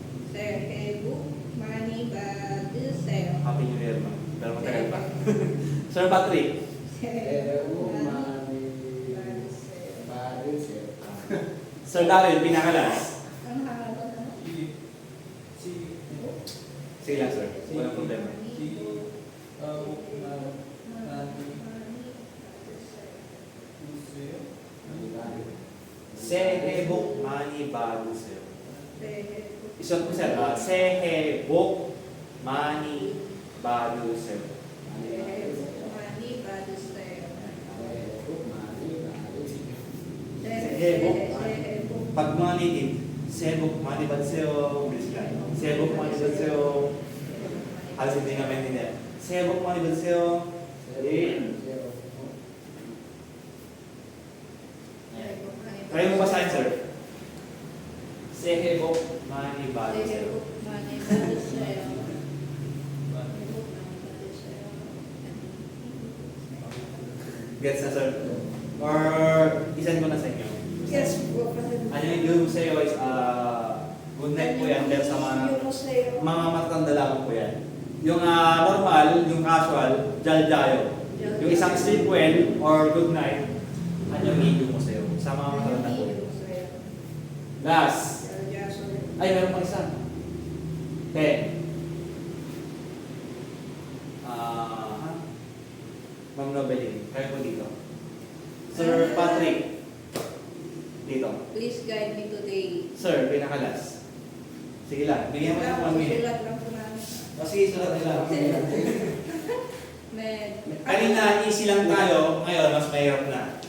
Happy New Year ma'am. Pero matagal pa. Sir Patrick. Sir Daryl, pinakalas. Sige lang sir. Walang problema. Sehebok mani balseo. Isang po sir. Sehebok mani balseo. Pag mga native, sehebok mani balseo. Bilis ka. Sehebok mani balseo. Halos hindi nga maintindihan. Sehebok mani balseo. Try mo basahin sir. Sehebok mani balseo. Gets na sir? Or isan ko na sa inyo?
Yes, po.
Ano yung yun sa'yo is good night po yan. Pero sa mga matatanda lang po yan. Yung normal, yung casual, jaljayo. Yung isang sleep well or good night, ano yung medium mo sa'yo? Sa mga matatanda po yan. Last. Ay, meron pang isa. 10. Ma'am Nobelin, kayo po dito. Sir Patrick. Dito.
Please guide me today.
Sir, pinakalas. Sige lang, bigyan mo ng 1 minute.
Sulat lang po namin.
O sige, sulat nila.
Med.
Kanina, easy lang tayo. Ngayon, mas mahirap na.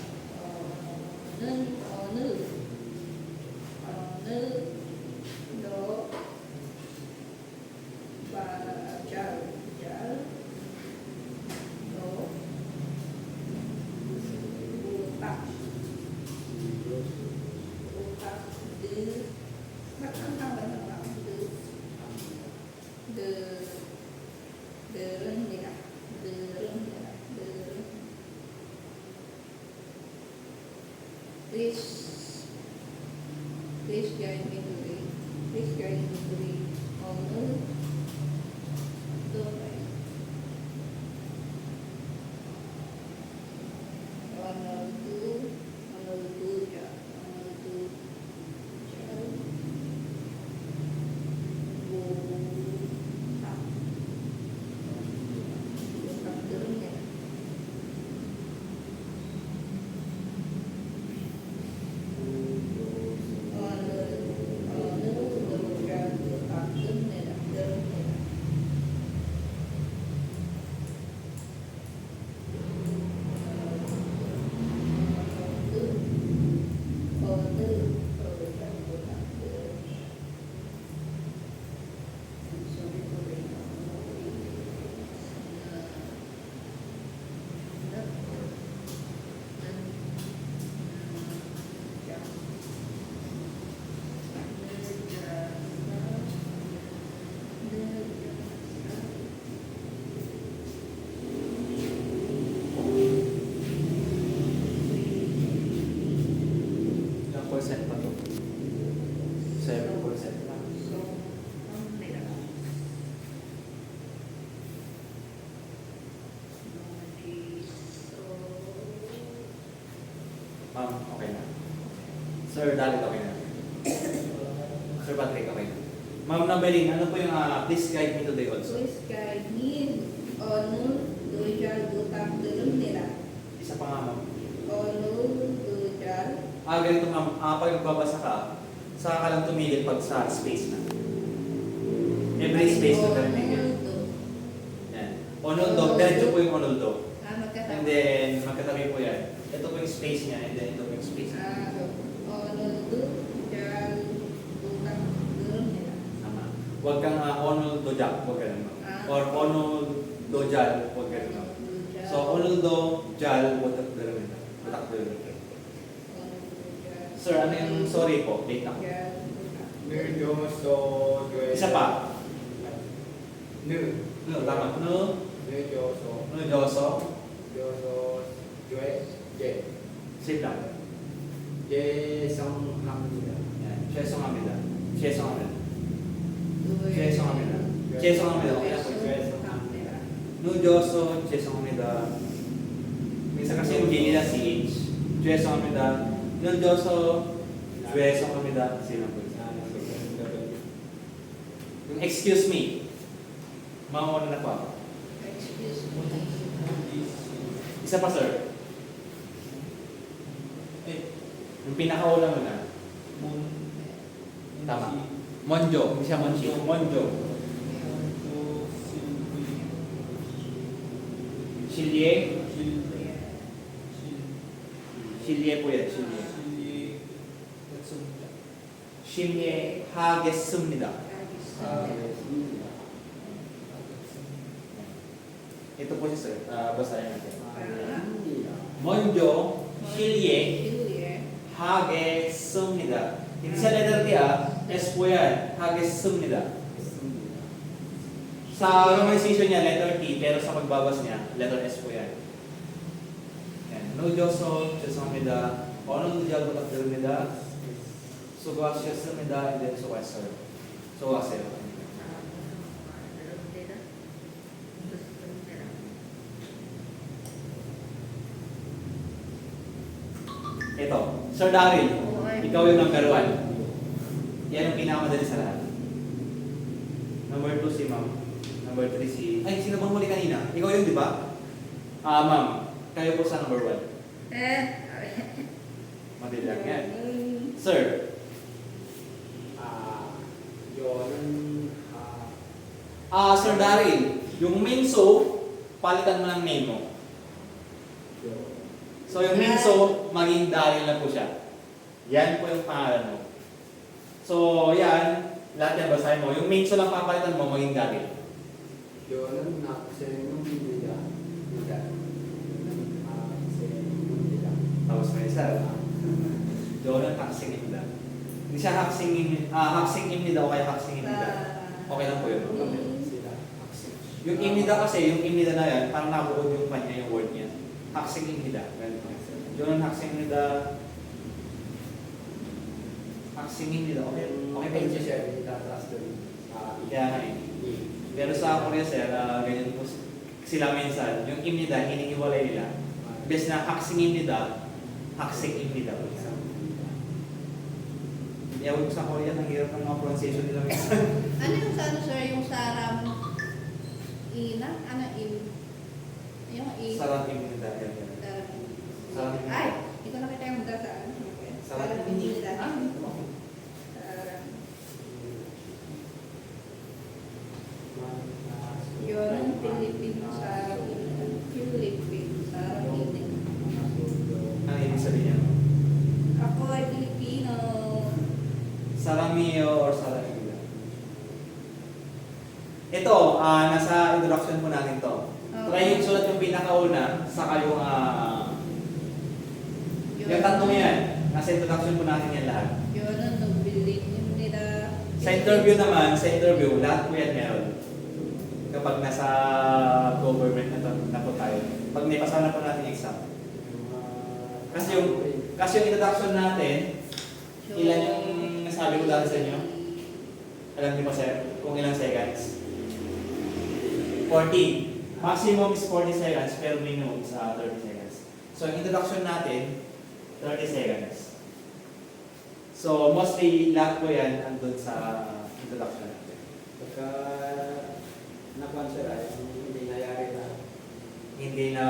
Please guide me today. Please guide me today. Oh no. Don't I? Ilang percent pa to? 7% lang. Ma'am, okay na. Sir Dalit, okay na. Sir Patrick, okay na. Ma'am Nabelin, ano po yung please guide me today also? Please guide me. Onu duyal butak dulum nila.
Isa pa nga ma'am.
Onu duyal.
Ganito ma'am, pag nagbabasa ka, saka ka lang tumigil pag sa space na. Every space na tumigil. Yan. Onoldo, diretso po yung onoldo. And
Magkatabi.
then, magkatabi po yan. Ito po yung space niya, and then ito po yung space niya.
Onu duyal butak dulum nila.
Tama. Huwag kang onol dojak, huwag ka naman. Or onol dojal, huwag ka naman. So, onol dojal, watak dalamita. Watak dalamita. Sir, ano yung sorry po? Late ako.
Neryoso, jue.
Isa pa.
Nu.
No, tama. No,
Neryoso.
no, joso.
Neryoso, jue. Je.
Sit lang.
Je song hamnida.
Yan. Chesong amida. Chesong amida. Chesong amida. Chesong amida. Okay lang po. No, joso, chesong amida. Minsan kasi yung J nila CH. Chesong amida. No, joso, chesong amida. Sino po? Yung excuse me. Mauna na po ako. Isa pa, sir. Yung pinakaula mo na. Tama. Monjo. Hindi siya Monchi. Monjo. Shilye. Shilye po yan. Shilye. Shilye hagesumnida. Ito po siya, sir. Basahin natin. Monjo. Shilye. 하겠습니다. hindi siya letter T S po yan. 하겠습니다. Sa romanization niya, letter T, pero sa pagbabas niya, letter S po yan. Yan. 노조서 죄송합니다. 어느 잘 부탁드립니다. 수고하셨습니다. 이제 수고했어요. 수고하세요. Ito, Sir Daryl, ikaw yung number 1. Yan ang pinakamadali sa lahat. Number 2 si ma'am. Number 3 si... Ay, sino bang huli kanina? Ikaw yun, di ba? Ma'am, kayo po sa number 1. Madali lang yan. Sir. Sir Daryl, yung Minso, palitan mo ng name mo. So yung Minso, maging Daryl na po siya. Yan po yung pangalan mo. So yan, lahat yan basahin mo. Yung Minso lang papalitan mo, maging Daryl.
Yonan 학생입니다.
Tapos may isa. Jonan Haksingimda. Hindi siya Haksingimda o kaya Haksingimda. Okay lang po yun. Yung imnida kasi, yung imnida na yan, parang nabuod yung kanya yung word niya. Haksingimda. Jonan Haksingimda. Haksingimda. Okay ba yun siya? Kaya nga eh. Pero sa Korea sir, ganyan po sila minsan, yung imnida, hinihiwalay nila. Bes na haksingimnida, haksingimnida po isa. Ewan ko sa Korea, ang hirap ng mga pronunciation nila minsan.
Ano yung sa ano sir, yung saram ina? Ano im? Yung im?
Sarang imnida. Saram imnida.
Ay, ito nakita yung mga sa ano.
Saram imnida.
Yun, Philippine sa Philippine sa
Ano ibig sabihin niya?
Ako ay Pilipino.
Saramio or saramida. Ito, nasa introduction po natin to. Try yung sulat yung pinakauna, saka yung tatlong yan. Nasa introduction po natin yan lahat.
Yun, nung building yung nila.
Sa interview naman, lahat po yan meron. Kapag nasa government na po tayo. Pag may pasama na po natin exam. Kasi yung introduction natin, ilan yung nasabi ko dati sa inyo? Alam niyo ba sir? Kung ilang seconds? 40. Maximum is 40 seconds, pero minimum is 30 seconds. So, yung introduction natin, 30 seconds. So, mostly lahat po yan andun sa introduction natin.
Pagka nakuha sila, hindi nangyari na.
Hindi na,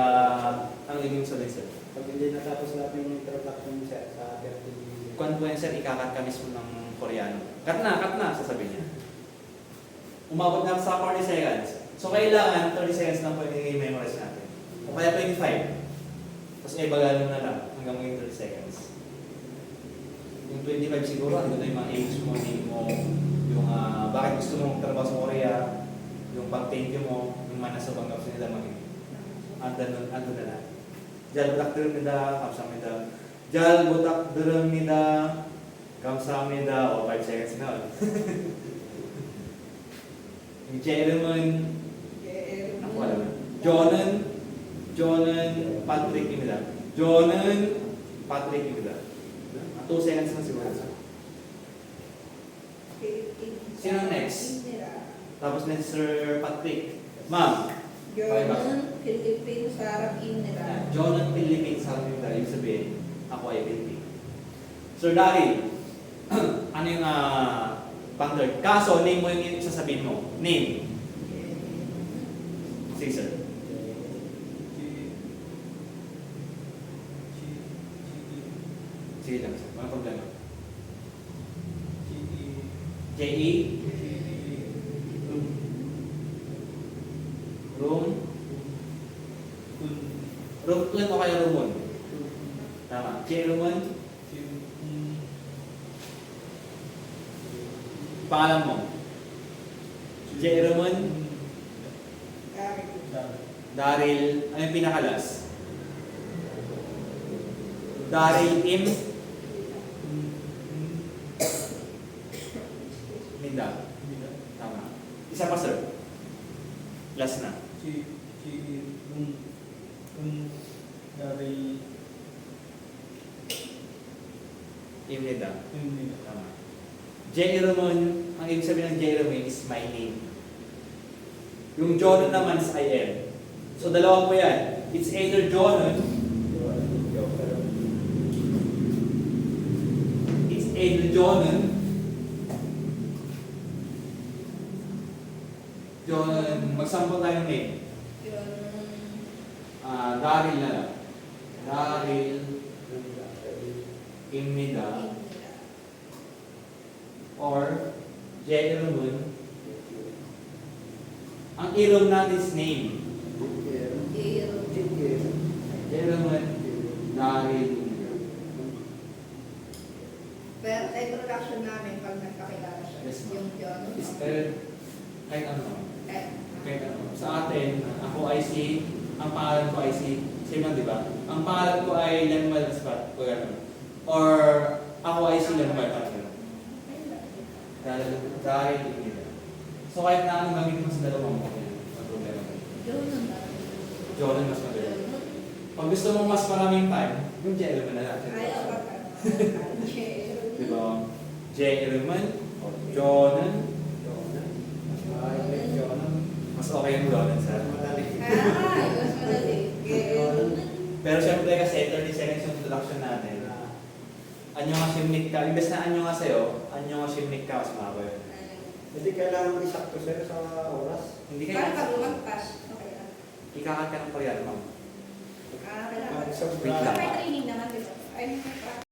ang ibig sabihin sir?
Pag hindi natapos lahat yung introduction set sa 30 minutes.
Kung po yan sir, ikakat ka mismo ng Koreano. Cut na, sasabihin niya. Umabot na sa 40 seconds. So, kailangan 30 seconds lang po yung i-memorize natin. O kaya 25. Tapos ibagalong na lang hanggang maging 30 seconds. Yung 25 siguro, ano na yung mga age mo, name mo, Yung bakit gusto mo magtrabaho sa Korea, yung pag-thank you mo, yung manasabang ka sa nila maging. Andun na na. Jal butak 들읍니다. 감사합니다. Jal butak 들읍니다. 감사합니다. O 5 seconds na. Yung Jeremy, ako alam na. Jonen Patrick입니다. Jonen Patrick입니다. 2 seconds na siguro. Sino next? Tapos na si Sir Patrick. Ma'am.
Jonan Philippines Sarap Inera.
Jonan Philippines sabi nila. Yung sabihin, ako ay Philippine. Sir Daryl, ano yung pang-third? Kaso, name mo yung sasabihin mo. Name. Sige, sir. Sige lang, sir. Walang problema. J.E. Room. Room o kaya Rumon? Tama. J. Rumon. Pangalan mo? J. Rumon. Daryl. Ano yung pinakalas? Daryl M. Minda. Tama. Isa pa, sir. Last na. Imnida. Tama. Jeromon, ang ibig sabihin ng Jeromon is my name. Yung Jonan naman is I am. So dalawa po yan. It's either Jonan, it's either Jonan, magsample tayo ng name. Daryl na lang. Daryl, Imnida, or Jeromon. Ang ilong natin is name. Jeromon, Daryl,
Pero sa introduction namin, pag nagkakilala siya,
Yes, ma'am.
yung John.
kahit ano.
Eh,
Kahit ano. Sa atin, ako ay si, ang pangalan ko ay si, same lang, di ba? Ang pangalan ko ay Lemuel Maspat, o gano'n. Or, ako ay si Lemuel Maspat. Dahil hindi. So, kahit na anong gamitin mo sa dalawang mo, may problema.
John ang
Jordan mas madali. Pag gusto mo mas maraming time, yung J. Element na natin.
Ayaw ka pa.
Di ba? J. Element, o Jonan. Mas okay yung Jonan sa madali.
Mas madali.
Pero syempre kasi 30 seconds yung introduction natin. Anyo nga simnik ka, imbes na anyo nga sa'yo, anyo nga simnik ka, mas mababa yun.
Hindi kailangan isakto sir sa oras.
Hindi
Para
kayo,
pag lumagpas, okay lang.
ikakat ka ng Koreano, ma'am.
Kailangan.
Sa
Wait lang.
May training naman, di ba? Ay,